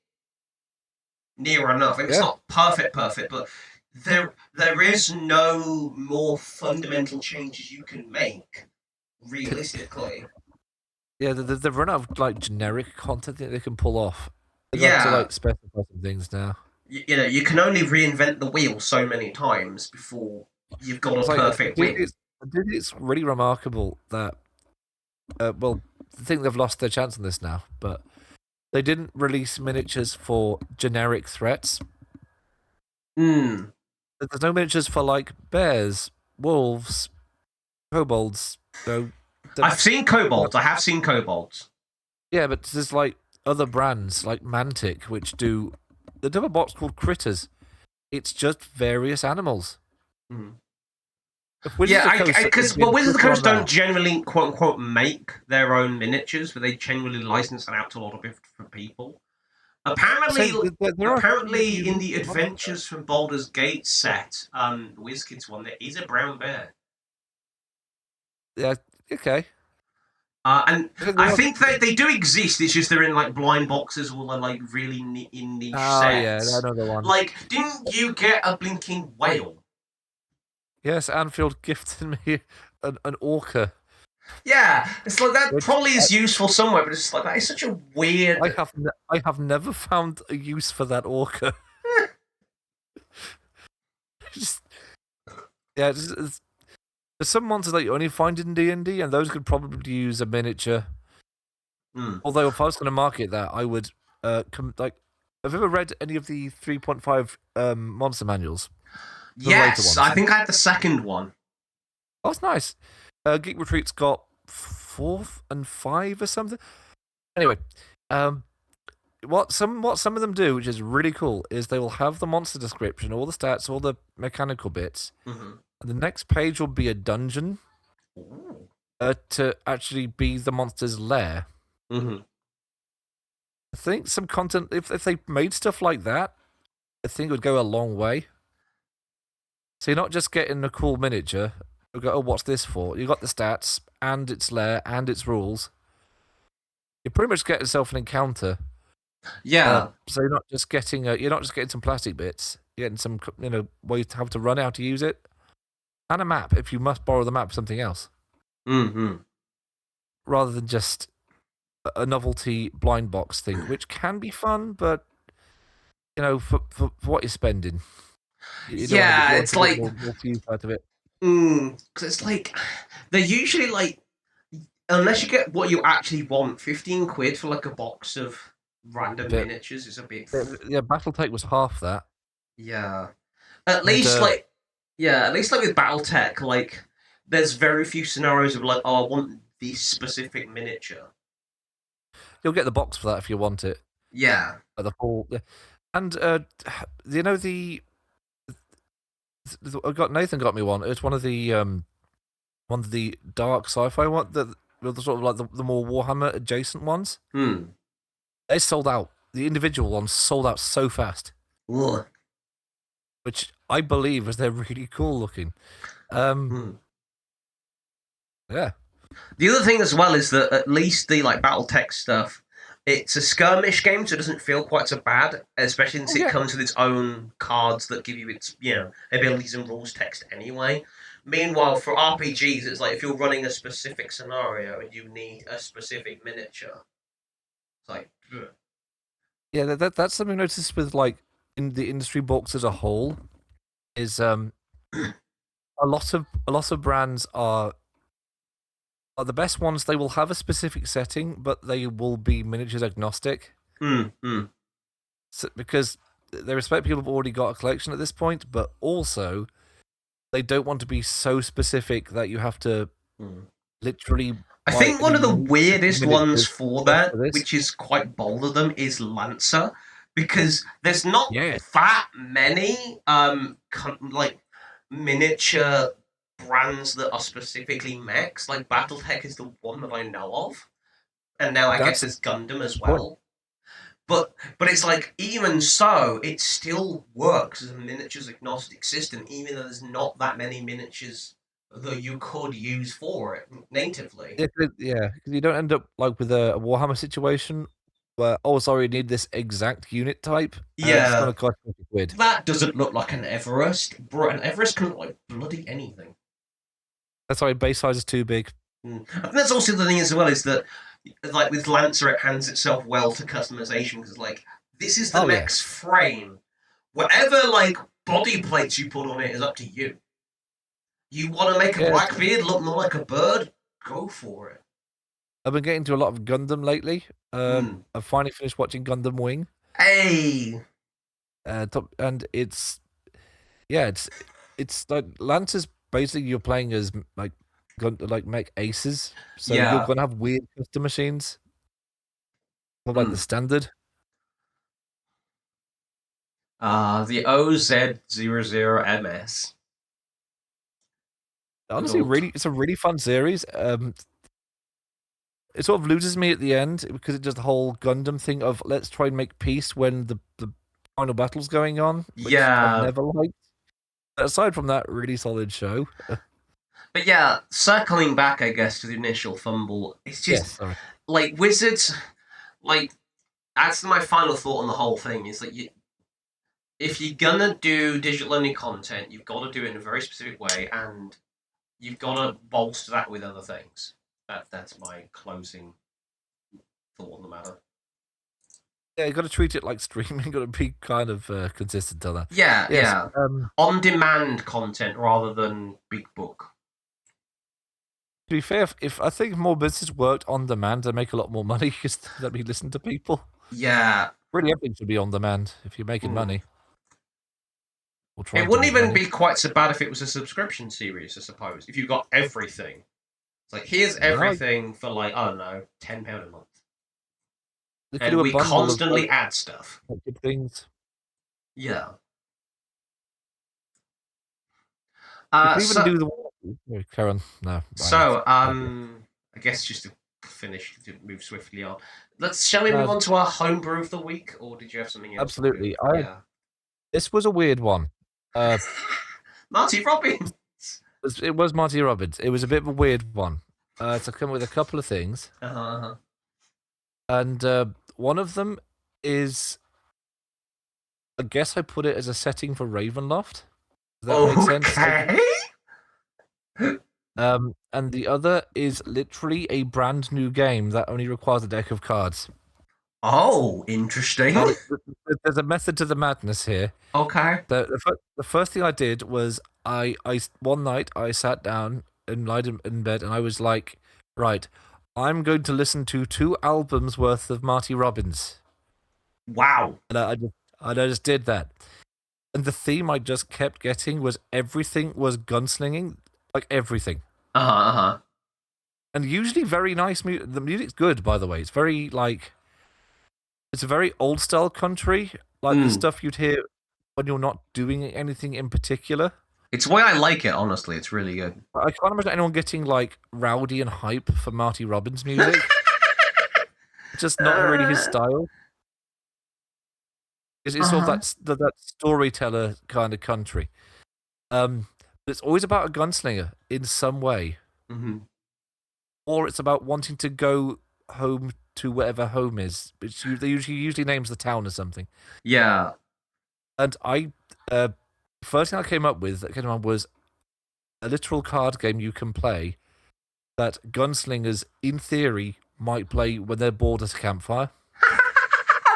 Near enough. It's not perfect, but there is no more fundamental changes you can make, realistically. Yeah, they've run out of like generic content that they can pull off. They have to like specify some things now. You can only reinvent the wheel so many times before you've got a perfect wheel. I think it's really remarkable that, I think they've lost their chance on this now, but they didn't release miniatures for generic threats. There's no miniatures for like bears, wolves, kobolds. I've seen kobolds. I have seen kobolds. Yeah, but there's like other brands like Mantic which do the double box called Critters. It's just various animals. Because Wizards of the Coast don't generally quote unquote make their own miniatures, but they generally license them out to a lot of different people. Apparently, in the Adventures from Baldur's Gate set, the WizKids one, there is a brown bear. Yeah, okay. And I think they do exist. It's just they're in like blind boxes or like really in niche sets. Yeah, I know the one. Like, didn't you get a blinking whale? Yes, Anfield gifted me an orca. Yeah, it's like that probably is useful somewhere, but it's like that is such a weird. I have never found a use for that orca. There's some monsters that you only find in D&D, and those could probably use a miniature. Although if I was going to market that, I would Have you ever read any of the 3.5 monster manuals? The later Yes, ones? I think I had the second one. Oh, it's nice. Geek Retreat's got 4 and 5 or something. Anyway, what some of them do, which is really cool, is they will have the monster description, all the stats, all the mechanical bits, Mm-hmm. and the next page will be a dungeon to actually be the monster's lair. Mm-hmm. I think some content, if they made stuff like that, I think it would go a long way. So you're not just getting a cool miniature. You go, oh, what's this for? You got the stats and its lair and its rules. You pretty much get yourself an encounter. Yeah. So you're not just getting some plastic bits. You're getting some where you have to run out to use it, and a map if you must borrow the map for something else. Mm-hmm. Rather than just a novelty blind box thing, which can be fun, but for what you're spending. It's like more use out of it. because it's like they're usually like, unless you get what you actually want, 15 quid for like a box of random miniatures is a bit. Yeah, BattleTech was half that. Yeah, at least like with BattleTech, like there's very few scenarios of like, oh, I want this specific miniature. You'll get the box for that if you want it. Yeah. The whole, and Nathan got me one. It's one of the dark sci-fi one, the sort of like the more Warhammer adjacent ones. They sold out. The individual ones sold out so fast. Ugh. Which I believe is they're really cool looking. Yeah. The other thing as well is that at least the like BattleTech stuff, it's a skirmish game, so it doesn't feel quite so bad, especially since it comes with its own cards that give you its abilities and rules text anyway. Meanwhile, for RPGs, it's like if you're running a specific scenario and you need a specific miniature, it's like. Ugh. Yeah, that's something I noticed with like in the industry books as a whole, is a lot of brands are the best ones. They will have a specific setting, but they will be miniatures agnostic. So, because they respect people who've already got a collection at this point, but also they don't want to be so specific that you have to literally. I think one of the weirdest ones for that, which is quite bold of them, is Lancer, because there's not that many like miniature brands that are specifically mechs. Like BattleTech is the one that I know of, and now I guess there's Gundam as well. But it's like, even so, it still works as a miniatures agnostic system, even though there's not that many miniatures that you could use for it natively. Yeah, because you don't end up like with a Warhammer situation where, oh, sorry, you need this exact unit type. Yeah, it's gonna cost £50. That doesn't look like an Everest. Bro, an Everest can look like bloody anything. That's why base size is too big. I think that's also the thing as well, is that like with Lancer, it hands itself well to customization, because like this is the mech's frame. Whatever like body plates you put on it is up to you. You want to make a Blackbeard look more like a bird? Go for it. I've been getting to a lot of Gundam lately. I've finally finished watching Gundam Wing. Hey. And it's like Lancer's basically you're playing as like mech aces, so you're gonna have weird custom machines, not like the standard. The OZ00MS. Honestly, it's a really fun series. It sort of loses me at the end because it does the whole Gundam thing of let's try and make peace when the final battle's going on. Which I've never liked. But aside from that, really solid show. But yeah, circling back, I guess, to the initial fumble, it's just like Wizards. Like, that's my final thought on the whole thing. Is like, if you're gonna do digital only content, you've got to do it in a very specific way, and you've got to bolster that with other things. That's my closing thought on the matter. Yeah, you got to treat it like streaming. You got to be kind of consistent on that. Yeah. On-demand content rather than big book. To be fair, if I think more businesses worked on demand, they make a lot more money because they'd be listening to people. Yeah, Really, everything should be on demand if you're making money. Or trying It to wouldn't make even money. be quite so bad if it was a subscription series, I suppose. If you got everything. It's like, here's everything for like, I don't know, £10 a month. They could And do a we bundle constantly of add stuff. good things. Yeah. You could even do the. Karen, no. I guess just to finish, to move swiftly on. Shall we move on to our homebrew of the week, or did you have something else? Absolutely. Yeah. This was a weird one. Marty Robbins. It was Marty Robbins. It was a bit of a weird one. To come with a couple of things. And one of them is, I guess I put it as a setting for Ravenloft. Does that make sense? And the other is literally a brand new game that only requires a deck of cards. Oh, interesting. There's a method to the madness here. Okay. The first thing I did was I one night I sat down and lied in bed and I was like, right, I'm going to listen to 2 albums worth of Marty Robbins. Wow. And I just did that. And the theme I just kept getting was everything was gunslinging, like everything. And usually very nice music. The music's good, by the way. It's very it's a very old style country, like the stuff you'd hear when you're not doing anything in particular. It's why I like it, honestly. It's really good. I can't imagine anyone getting like rowdy and hype for Marty Robbins music. It's just not really his style. It's sort of that storyteller kind of country. But it's always about a gunslinger in some way. Or it's about wanting to go home to whatever home is. They usually names the town or something. Yeah. And first thing I came up with was a literal card game you can play that gunslingers, in theory, might play when they're bored at a campfire.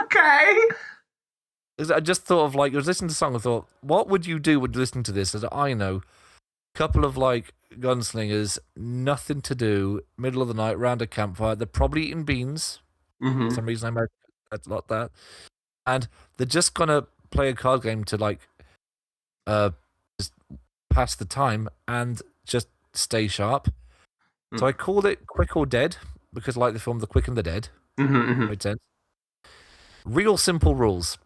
Okay. I just thought of I was listening to the song and thought, what would you do when you listen to this? As I know, a couple of gunslingers, nothing to do, middle of the night, round a campfire. They're probably eating beans. For some reason, I might like that. And they're just gonna play a card game to just pass the time and just stay sharp. So I called it Quick or Dead because I like the film The Quick and the Dead. Made sense. Real simple rules.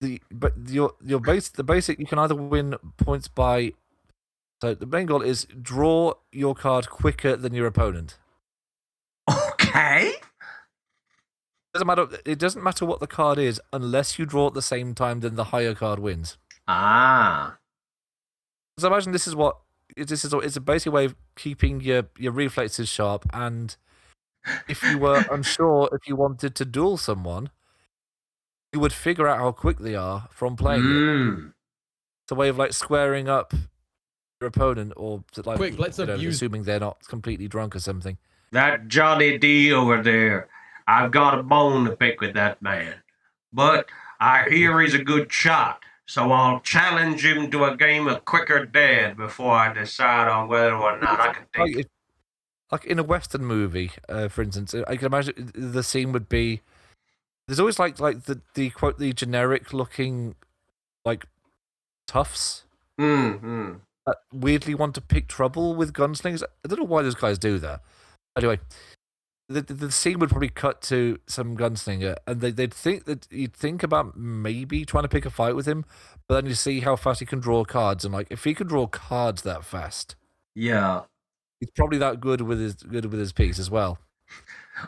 The basic you can either win points by. So the main goal is draw your card quicker than your opponent. Okay. It doesn't matter what the card is unless you draw at the same time. Then the higher card wins. Ah. So imagine this is it's a basic way of keeping your reflexes sharp. And if you were unsure if you wanted to duel someone, you would figure out how quick they are from playing it. It's a way of squaring up your opponent, or Quick, let's abuse. Assuming they're not completely drunk or something. That Johnny D over there, I've got a bone to pick with that man. But I hear he's a good shot, so I'll challenge him to a game of Quick or Dead before I decide on whether or not I can take it. Like in a Western movie, for instance, I can imagine the scene would be. There's always the quote the generic looking toughs that weirdly want to pick trouble with gunslingers. I don't know why those guys do that. Anyway, the scene would probably cut to some gunslinger, and they'd think that you'd think about maybe trying to pick a fight with him, but then you see how fast he can draw cards, and if he can draw cards that fast, yeah, he's probably that good with his piece as well.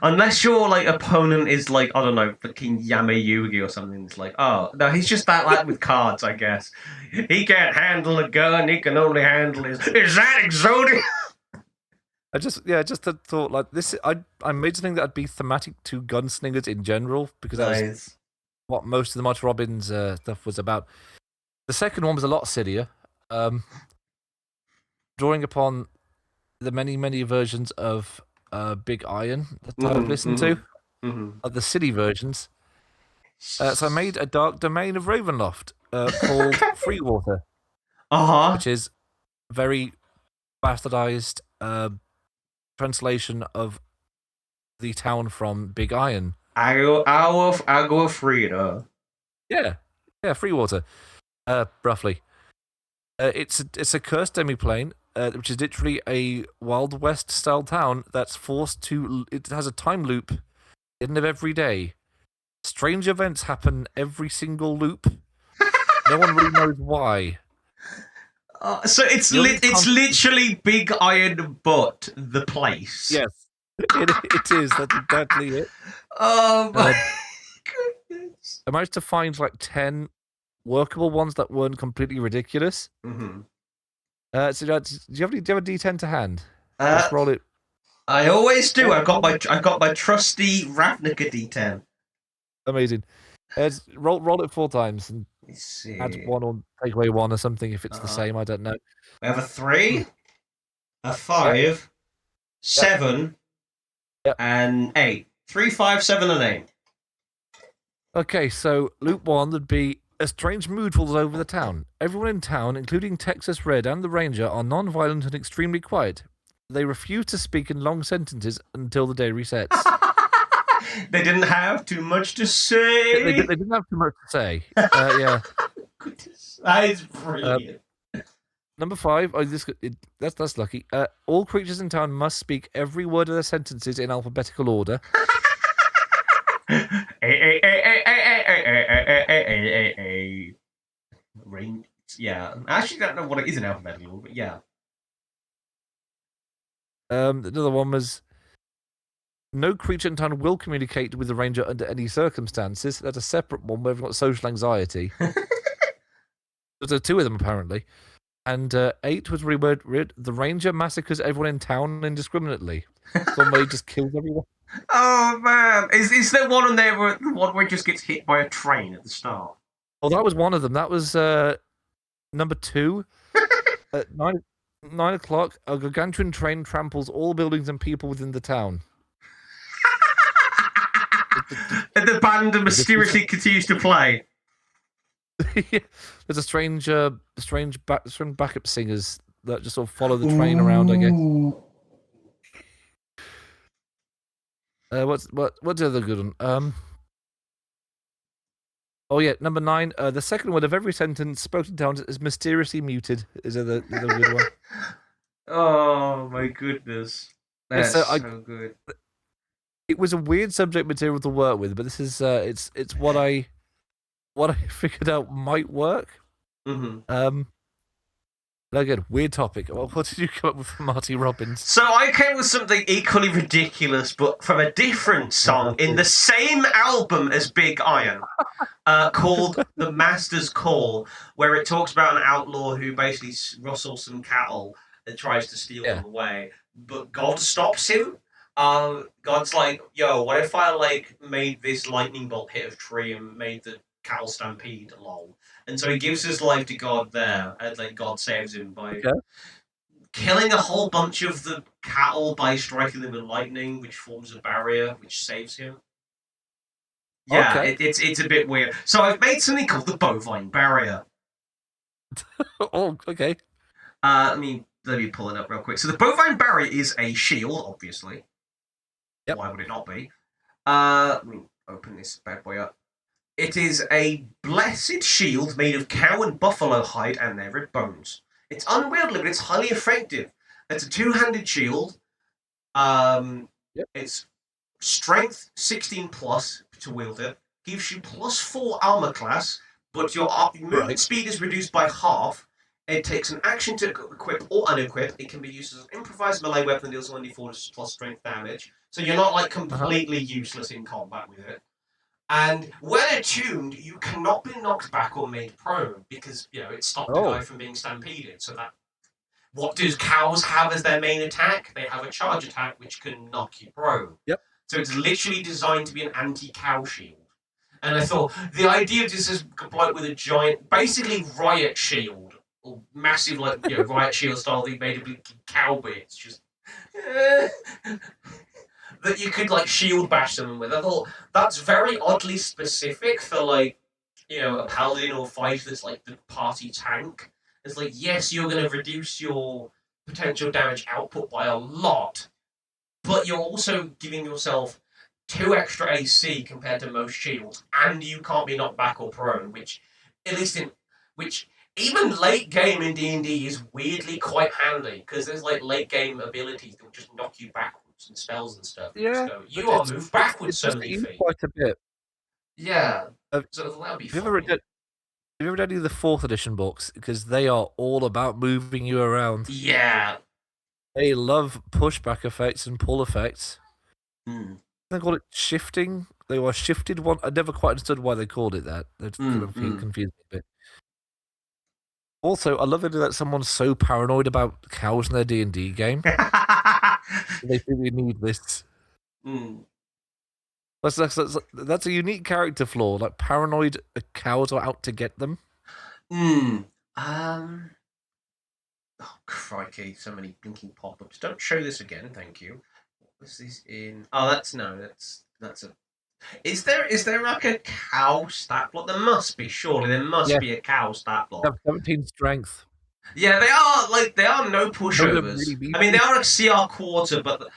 Unless your opponent is I don't know, fucking Yami Yugi or something. It's oh no, he's just that with cards, I guess. He can't handle a gun. He can only handle his. Is that exotic? I just thought this. I made something that'd be thematic to gunslingers in general because that's what most of the Marty Robbins stuff was about. The second one was a lot sillier, drawing upon the many versions of Big Iron that I've listened to, the silly versions. So I made a dark domain of Ravenloft called Freewater, which is a very bastardized translation of the town from Big Iron. Agua Frida. Yeah, free water, roughly. It's a cursed demiplane, which is literally a Wild West style town that's forced to. It has a time loop, at the end of every day. Strange events happen every single loop. No one really knows why. So it's literally Big Iron Butt, the place. Yes, it is. That's exactly it. Oh my goodness. I managed to find like 10 workable ones that weren't completely ridiculous. Mm-hmm. So do you have a D10 to hand? Let's roll it. I always do. I've got my trusty Ravnica D10. Amazing. Roll it 4 times and Let's see. add 1 or take away 1 or something if it's the same. I don't know. We have a 3, a 5, 7, and 8. 3, 5, 7, and 8. Okay, so loop 1 would be a strange mood falls over the town. Everyone in town, including Texas Red and the Ranger, are non-violent and extremely quiet. They refuse to speak in long sentences until the day resets. They didn't have too much to say. They didn't have too much to say. Yeah. That is brilliant. Number 5. That's lucky. All creatures in town must speak every word of their sentences in alphabetical order. Ring. Yeah. I actually don't know what it is in alphabetical order, but yeah. Another one was no creature in town will communicate with the Ranger under any circumstances. That's a separate one where we've got social anxiety. There's 2 of them apparently. And 8 was reworded, the Ranger massacres everyone in town indiscriminately. Somebody just kills everyone. Oh man, is there one on there where it just gets hit by a train at the start? Oh, that was one of them. That was number 2. At 9 o'clock, a gargantuan train tramples all buildings and people within the town. And the band mysteriously continues to play. There's a strange backup singers that just sort of follow the train around, I guess. What's the other good one? Oh yeah, number 9. The second word of every sentence spoken down is mysteriously muted. Is the good one? Oh my goodness, that's so good. It was a weird subject material to work with, but this is it's what I figured out might work. Mm-hmm. Again, weird topic. Well, what did you come up with for Marty Robbins? So I came with something equally ridiculous, but from a different song in the same album as Big Iron, called "The Master's Call," where it talks about an outlaw who basically rustles some cattle and tries to steal them away, but God stops him. God's like, "Yo, what if I made this lightning bolt hit a tree and made the cattle stampede along?" And so he gives his life to God there, and God saves him by killing a whole bunch of the cattle by striking them with lightning, which forms a barrier, which saves him. Yeah, it's a bit weird. So I've made something called the bovine barrier. Oh, okay. Let me pull it up real quick. So the bovine barrier is a shield, obviously. Yep. Why would it not be? Let me open this bad boy up. It is a blessed shield made of cow and buffalo hide and their rib bones. It's unwieldy, but it's highly effective. It's a 2-handed shield. It's strength 16 plus to wield it. Gives you +4 armor class, but your movement speed is reduced by half. It takes an action to equip or unequip. It can be used as an improvised melee weapon that deals 1d4 plus strength damage. So you're not completely useless in combat with it. And when attuned, you cannot be knocked back or made prone because it stopped the guy from being stampeded. So what do cows have as their main attack? They have a charge attack which can knock you prone. Yep. So it's literally designed to be an anti-cow shield. And I thought the idea of this is like with a giant, basically riot shield or massive riot shield style thing made of cow bits, just. That you could shield bash them with. I thought that's very oddly specific for a paladin or fighter that's the party tank. It's yes, you're going to reduce your potential damage output by a lot, but you're also giving yourself 2 extra AC compared to most shields, and you can't be knocked back or prone, which even late game in D&D is weirdly quite handy, because there's like late game abilities that will just knock you backwards and spells and stuff. Yeah, You are moved backwards so many feet. Quite a bit. Yeah, so that would be fun. Have you ever read any of the 4th edition books? Because they are all about moving you around. Yeah. They love pushback effects and pull effects. They call it shifting. They were shifted one. I never quite understood why they called it that. It kind of confused me a bit. Also, I love it that someone's so paranoid about cows in their D&D game. They think they need this. That's a unique character flaw. Like, paranoid cows are out to get them. Oh, crikey, so many blinking pop-ups. Don't show this again, thank you. What was this in? Oh, that's a... Is there like a cow stat block? There must be, surely. There must be a cow stat block. They have 17 strength. Yeah, they are no pushovers. I mean, they are a CR quarter, but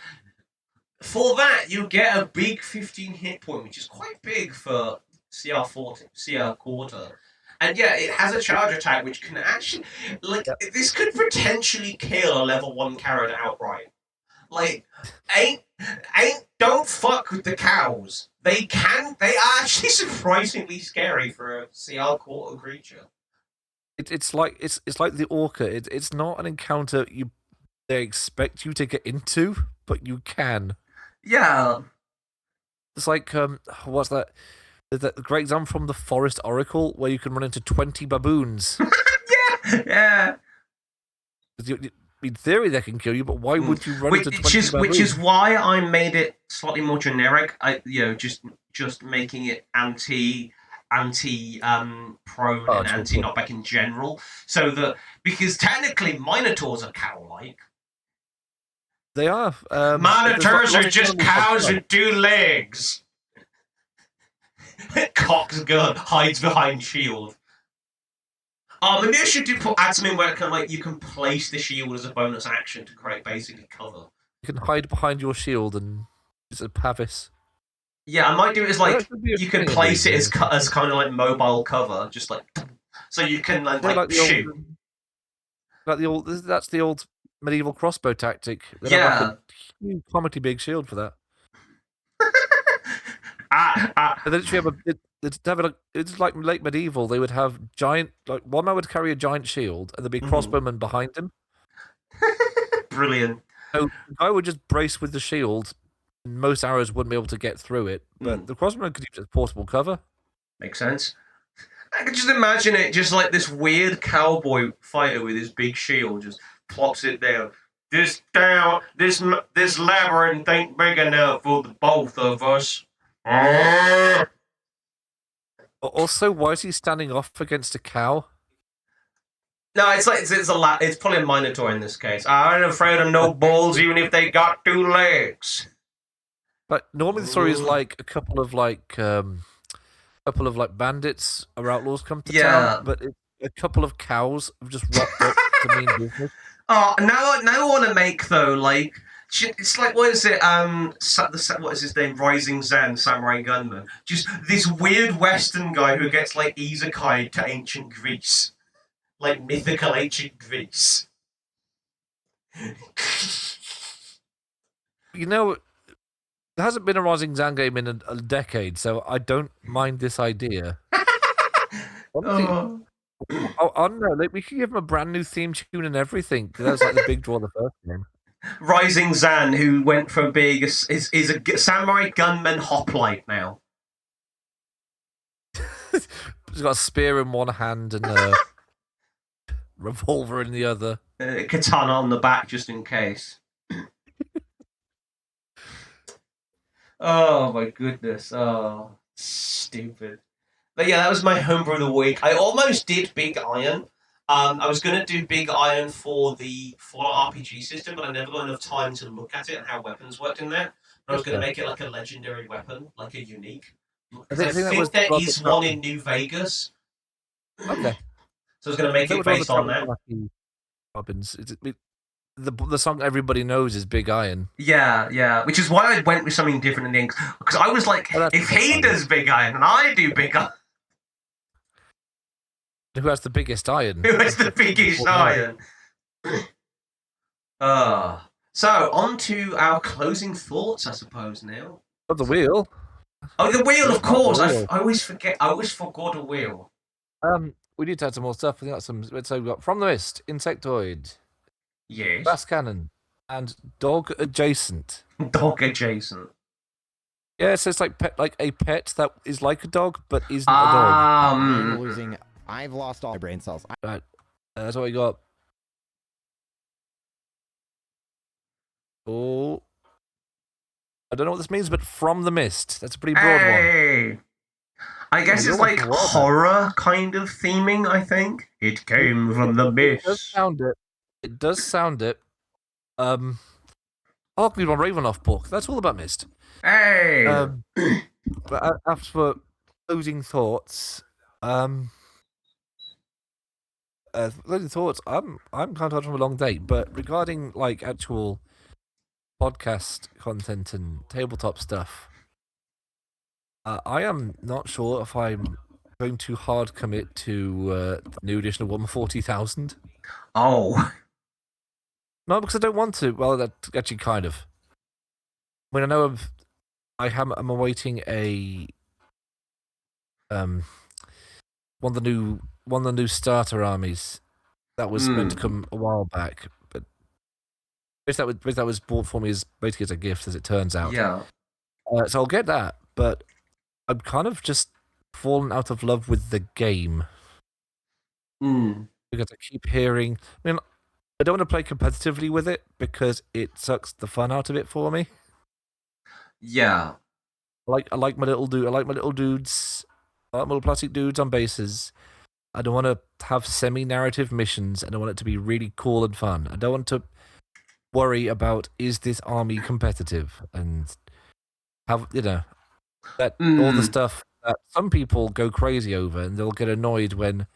for that, you get a big 15 hit point, which is quite big for CR quarter. And yeah, it has a charge attack, which can actually... this could potentially kill a level 1 character outright. Like, don't fuck with the cows. They are actually surprisingly scary for a CR quarter creature. It's like the orca. It's not an encounter they expect you to get into, but you can. Yeah. It's like what's that? The great example from the Forest Oracle where you can run into 20 baboons. Yeah. In theory, they can kill you, but why would you run into 20 baboons? Which is why I made it slightly more generic. Just making it anti prone and anti knockback in general, so that because technically minotaurs are cow-like. They are. Minotaurs are just cows with 2 legs. Cocks gun hides behind shield. Oh, maybe I should add something where you can place the shield as a bonus action to create basically cover. You can hide behind your shield and it's a pavis. Yeah, I might do it as you can place it as kind of like mobile cover, just like so you can shoot. That's the old medieval crossbow tactic. They have a huge comedy big shield for that. And then it's like late medieval. They would have giant, like one man would carry a giant shield, and there'd be a crossbowman behind him. Brilliant. So the guy would just brace with the shield, and most arrows wouldn't be able to get through it. But the crossbowman could use it as portable cover. Makes sense. I can just imagine it, just like this weird cowboy fighter with his big shield, just plops it down. This labyrinth ain't big enough for the both of us. Also, why is he standing off against a cow? No, it's probably a minotaur in this case. I ain't afraid of no bulls, even if they got 2 legs. But normally the story is like a couple of bandits or outlaws come to town, but a couple of cows have just rocked up to mean business. Oh, now I want to make though it's like what is it? What is his name? Rising Zen, Samurai Gunman. Just this weird Western guy who gets like isekai to ancient Greece, like mythical ancient Greece. You know, there hasn't been a Rising Zen game in a decade, so I don't mind this idea. Honestly, I don't know. Like, we could give him a brand new theme tune and everything. That was like the big draw of the first game. Rising Zan, who went from being is a samurai gunman hoplite now. He's got a spear in one hand and a revolver in the other. Katana on the back, just in case. Oh my goodness! Oh, stupid. But yeah, that was my homebrew of the week. I almost did Big Iron. I was going to do Big Iron for the Fallout RPG system, but I never got enough time to look at it and how weapons worked in there. But I was going to make it like a legendary weapon, like a unique. I think there is one in New Vegas. Okay. So I was going to make it based on that. Robins. the song everybody knows is Big Iron. Yeah. Which is why I went with something different in the English. Because I was like, if he does Big Iron and I do Big Iron. Who has the biggest iron? Who has the biggest iron? So, on to our closing thoughts, I suppose, Neil. Of the wheel. Oh, the wheel, of course. Wheel. I always forget. I always forgot a wheel. We need to add some more stuff. We got some. So we've got From the Mist, Insectoid, Yes. Bass Cannon, and Dog Adjacent. Dog adjacent. Yeah, so it's like a pet that is like a dog but isn't a dog. I'm losing. I've lost all my brain cells. Right. That's what we got. Oh. I don't know what this means, but From the Mist. That's a pretty broad one. I guess it's like horror kind of theming, I think. It came from the mist. It does sound it. Harkness on Ravenoff book. That's all about mist. Hey! But after for closing thoughts, closing thoughts, I'm kind of tired from a long day, but regarding like actual podcast content and tabletop stuff, I am not sure if I'm going to hard commit to the new edition of 140,000. Oh. No, because I don't want to. Well, that actually kind of. I mean, I know I'm awaiting a one of the new starter armies that was meant to come a while back, but that was bought for me as basically as a gift, as it turns out. Yeah. So I'll get that, but I'm kind of just fallen out of love with the game. Because I keep hearing. I mean, I don't want to play competitively with it because it sucks the fun out of it for me. Yeah. I like my little dudes. I like my little plastic dudes on bases. I don't want to have semi-narrative missions. I don't want it to be really cool and fun. I don't want to worry about, is this army competitive, and have that all the stuff that some people go crazy over, and they'll get annoyed when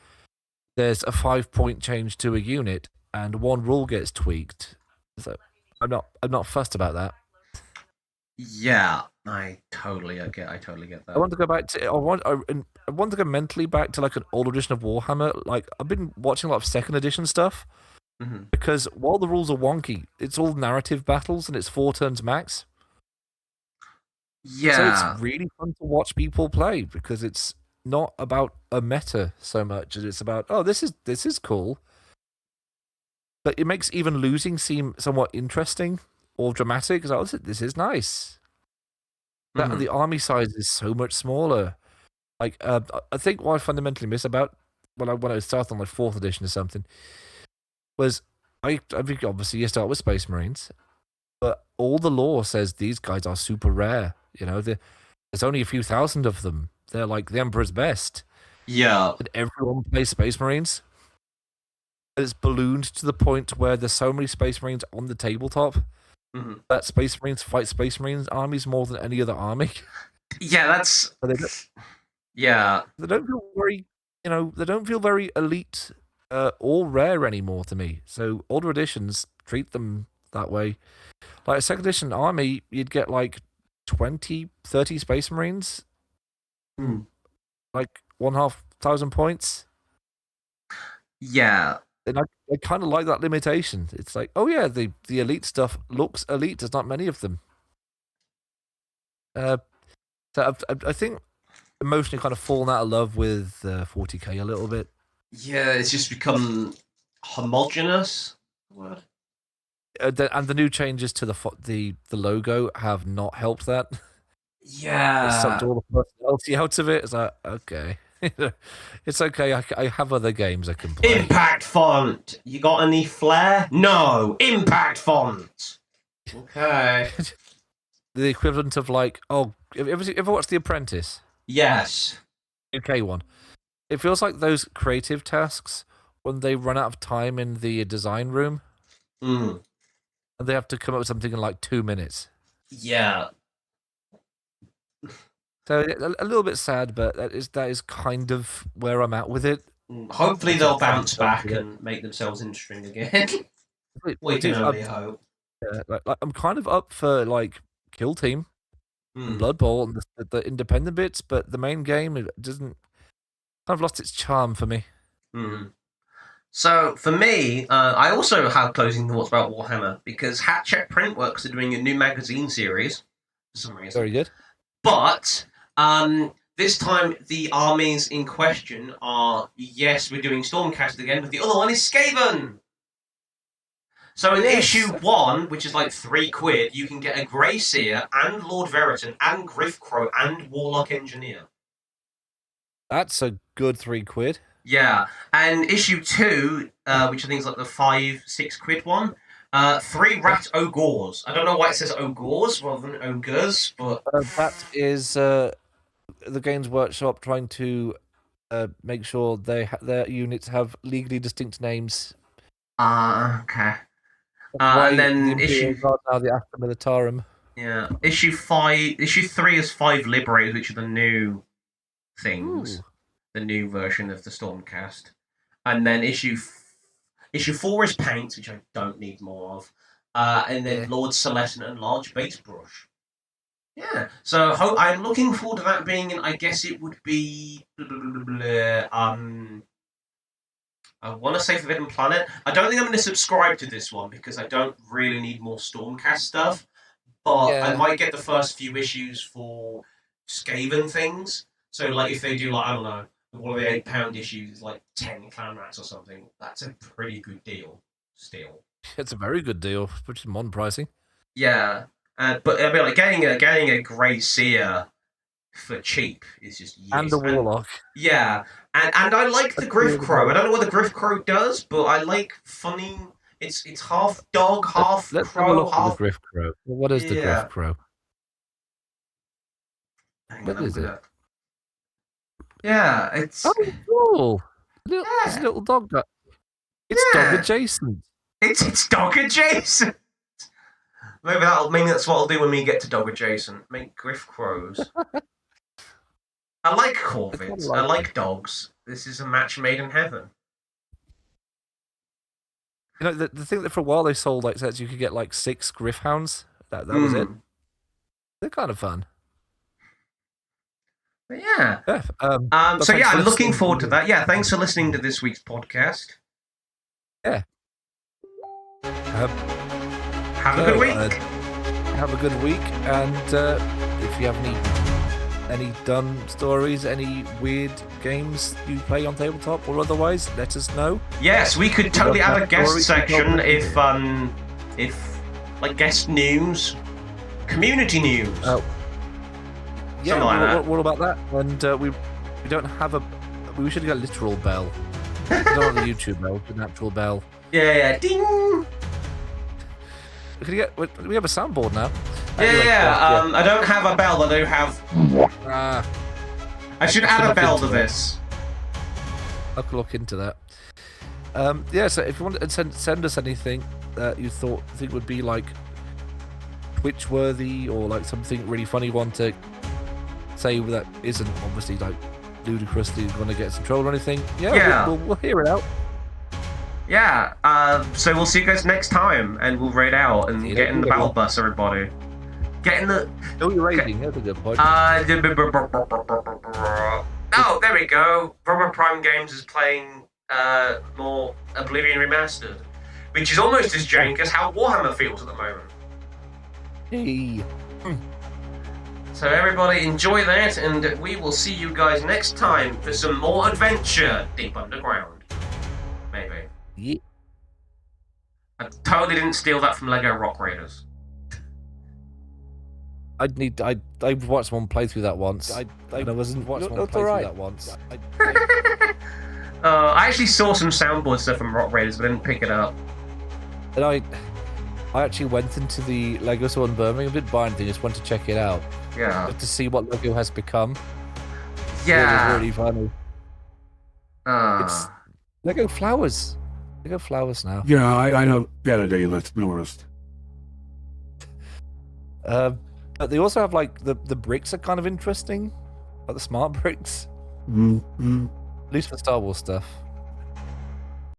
there's a 5-point change to a unit and one rule gets tweaked. So I'm not fussed about that. Yeah, I totally get that. I want to go back to. I want to go mentally back to like an old edition of Warhammer. Like I've been watching a lot of second edition stuff because while the rules are wonky, it's all narrative battles and it's 4 turns max. Yeah. So it's really fun to watch people play because it's not about a meta so much as it's about, oh, this is cool. But it makes even losing seem somewhat interesting or dramatic. It's like, oh, this is nice. That the army size is so much smaller. Like, I think what I fundamentally miss about when I started on like 4th edition or something was I think obviously you start with Space Marines, but all the lore says these guys are super rare. You know, there's only a few thousand of them. They're like the Emperor's best. Yeah. And everyone plays Space Marines. It's ballooned to the point where there's so many Space Marines on the tabletop that Space Marines fight Space Marines armies more than any other army. Yeah, that's. Yeah. They don't feel very, they don't feel very elite or rare anymore to me. So older editions treat them that way. Like a 2nd edition army, you'd get like 20, 30 Space Marines. Like 1,500 points. Yeah. And I kind of like that limitation. It's like, oh yeah, the elite stuff looks elite. There's not many of them. So I think emotionally kind of fallen out of love with 40k a little bit. Yeah, it's just become homogenous. Word. And the new changes to the logo have not helped that. Yeah. It sucked all the personality out of it. It's like, okay. It's okay. I have other games I can play. Impact font. You got any flair? No. Impact font. Okay. The equivalent of like, oh, ever watched The Apprentice? Yes. UK one. It feels like those creative tasks when they run out of time in the design room, and they have to come up with something in like 2 minutes. Yeah. So a little bit sad, but that is kind of where I'm at with it. Hopefully they'll bounce back and make themselves interesting again. We can I'm, only hope. like, I'm kind of up for like Kill Team and Hmm. Blood Bowl and the independent bits, but the main game it doesn't kind of lost its charm for me. Hmm. So for me, I also have closing thoughts about Warhammer because Hatchet Printworks are doing a new magazine series for some reason. Very good. But this time the armies in question are, yes, we're doing Stormcast again, but the other one is Skaven. So in issue 1, which is like £3, you can get a Grey Seer and Lord Veritan and Griffcrow and Warlock Engineer. That's a good £3. Yeah, and issue 2, which I think is like the £5-6 one, 3 Rat Ogres. I don't know why it says Ogres rather than Ogres, but That is the Games Workshop trying to make sure their units have legally distinct names. okay. Why And then the Imperial issue Guard now the Astra Militarum. Yeah, issue 3 is 5 Liberators, which are the new things, the new version of the Stormcast, and then issue 4 is Paint, which I don't need more of, and then Lord Celestin and Large Base Brush. Yeah, so I'm looking forward to that being in. I guess it would be I want to say Forbidden Planet. I don't think I'm going to subscribe to this one because I don't really need more Stormcast stuff. But I might get the first few issues for Skaven things. So, like, if they do, like, I don't know, one of the £8 issues is like 10 Clan Rats or something, that's a pretty good deal still. It's a very good deal, which is modern pricing. Yeah, but I mean, like, getting a Grey Seer for cheap is just And the Warlock. Yeah, and I like the Griffcrow. I don't know what the Griffcrow does, but I like funny. It's half dog, half Let's crow, have a look half. at the Griffcrow. What is the Griffcrow? What is it? Yeah, it's. Oh, cool! It's a little dog. It's dog adjacent. It's dog adjacent. Maybe that's what I'll do when we get to dog adjacent. Make Griffcrows. I like corvids. I like dogs. This is a match made in heaven. You know, the thing that for a while they sold like sets you could get like 6 Griffhounds. That was it. They're kind of fun. But yeah. So yeah, I'm looking forward to that. Yeah, thanks for listening to this week's podcast. Yeah. Have a good week. Have a good week, and if you have any done stories, any weird games you play on tabletop or otherwise, let us know. Yes, we could totally have a guest section if like guest news, community news. Yeah, like what about that? And we don't have we should get a literal bell. Not on the YouTube bell, an actual bell. Yeah, ding. We have a soundboard now. Yeah. I don't have a bell. I do have. I should add a bell to this. I could look into that. So if you want to send us anything that you think would be like Twitch worthy or like something really funny you want to say that isn't obviously like ludicrously going to get us in trouble or anything, we'll hear it out. Yeah, so we'll see you guys next time, and we'll raid out and get in the battle bus, everybody. Get in the... Oh, you're raiding, that's a good point. Oh, there we go. Rubber Prime Games is playing more Oblivion Remastered, which is almost as jank as how Warhammer feels at the moment. Hey. So everybody enjoy that, and we will see you guys next time for some more adventure deep underground. Maybe. Yeah. I totally didn't steal that from Lego Rock Raiders. I watched one play through that once. I wasn't watching one play through that once. I actually saw some soundboard stuff from Rock Raiders, but didn't pick it up. And I actually went into the Lego store in Birmingham, didn't buy anything, just went to check it out. Yeah. Just to see what Lego has become. Yeah. It was really funny. It's Lego flowers. Lego flowers now. Yeah, I know. Better day let's noticed. But they also have like the bricks are kind of interesting, like the smart bricks. Mm-hmm. At least for Star Wars stuff.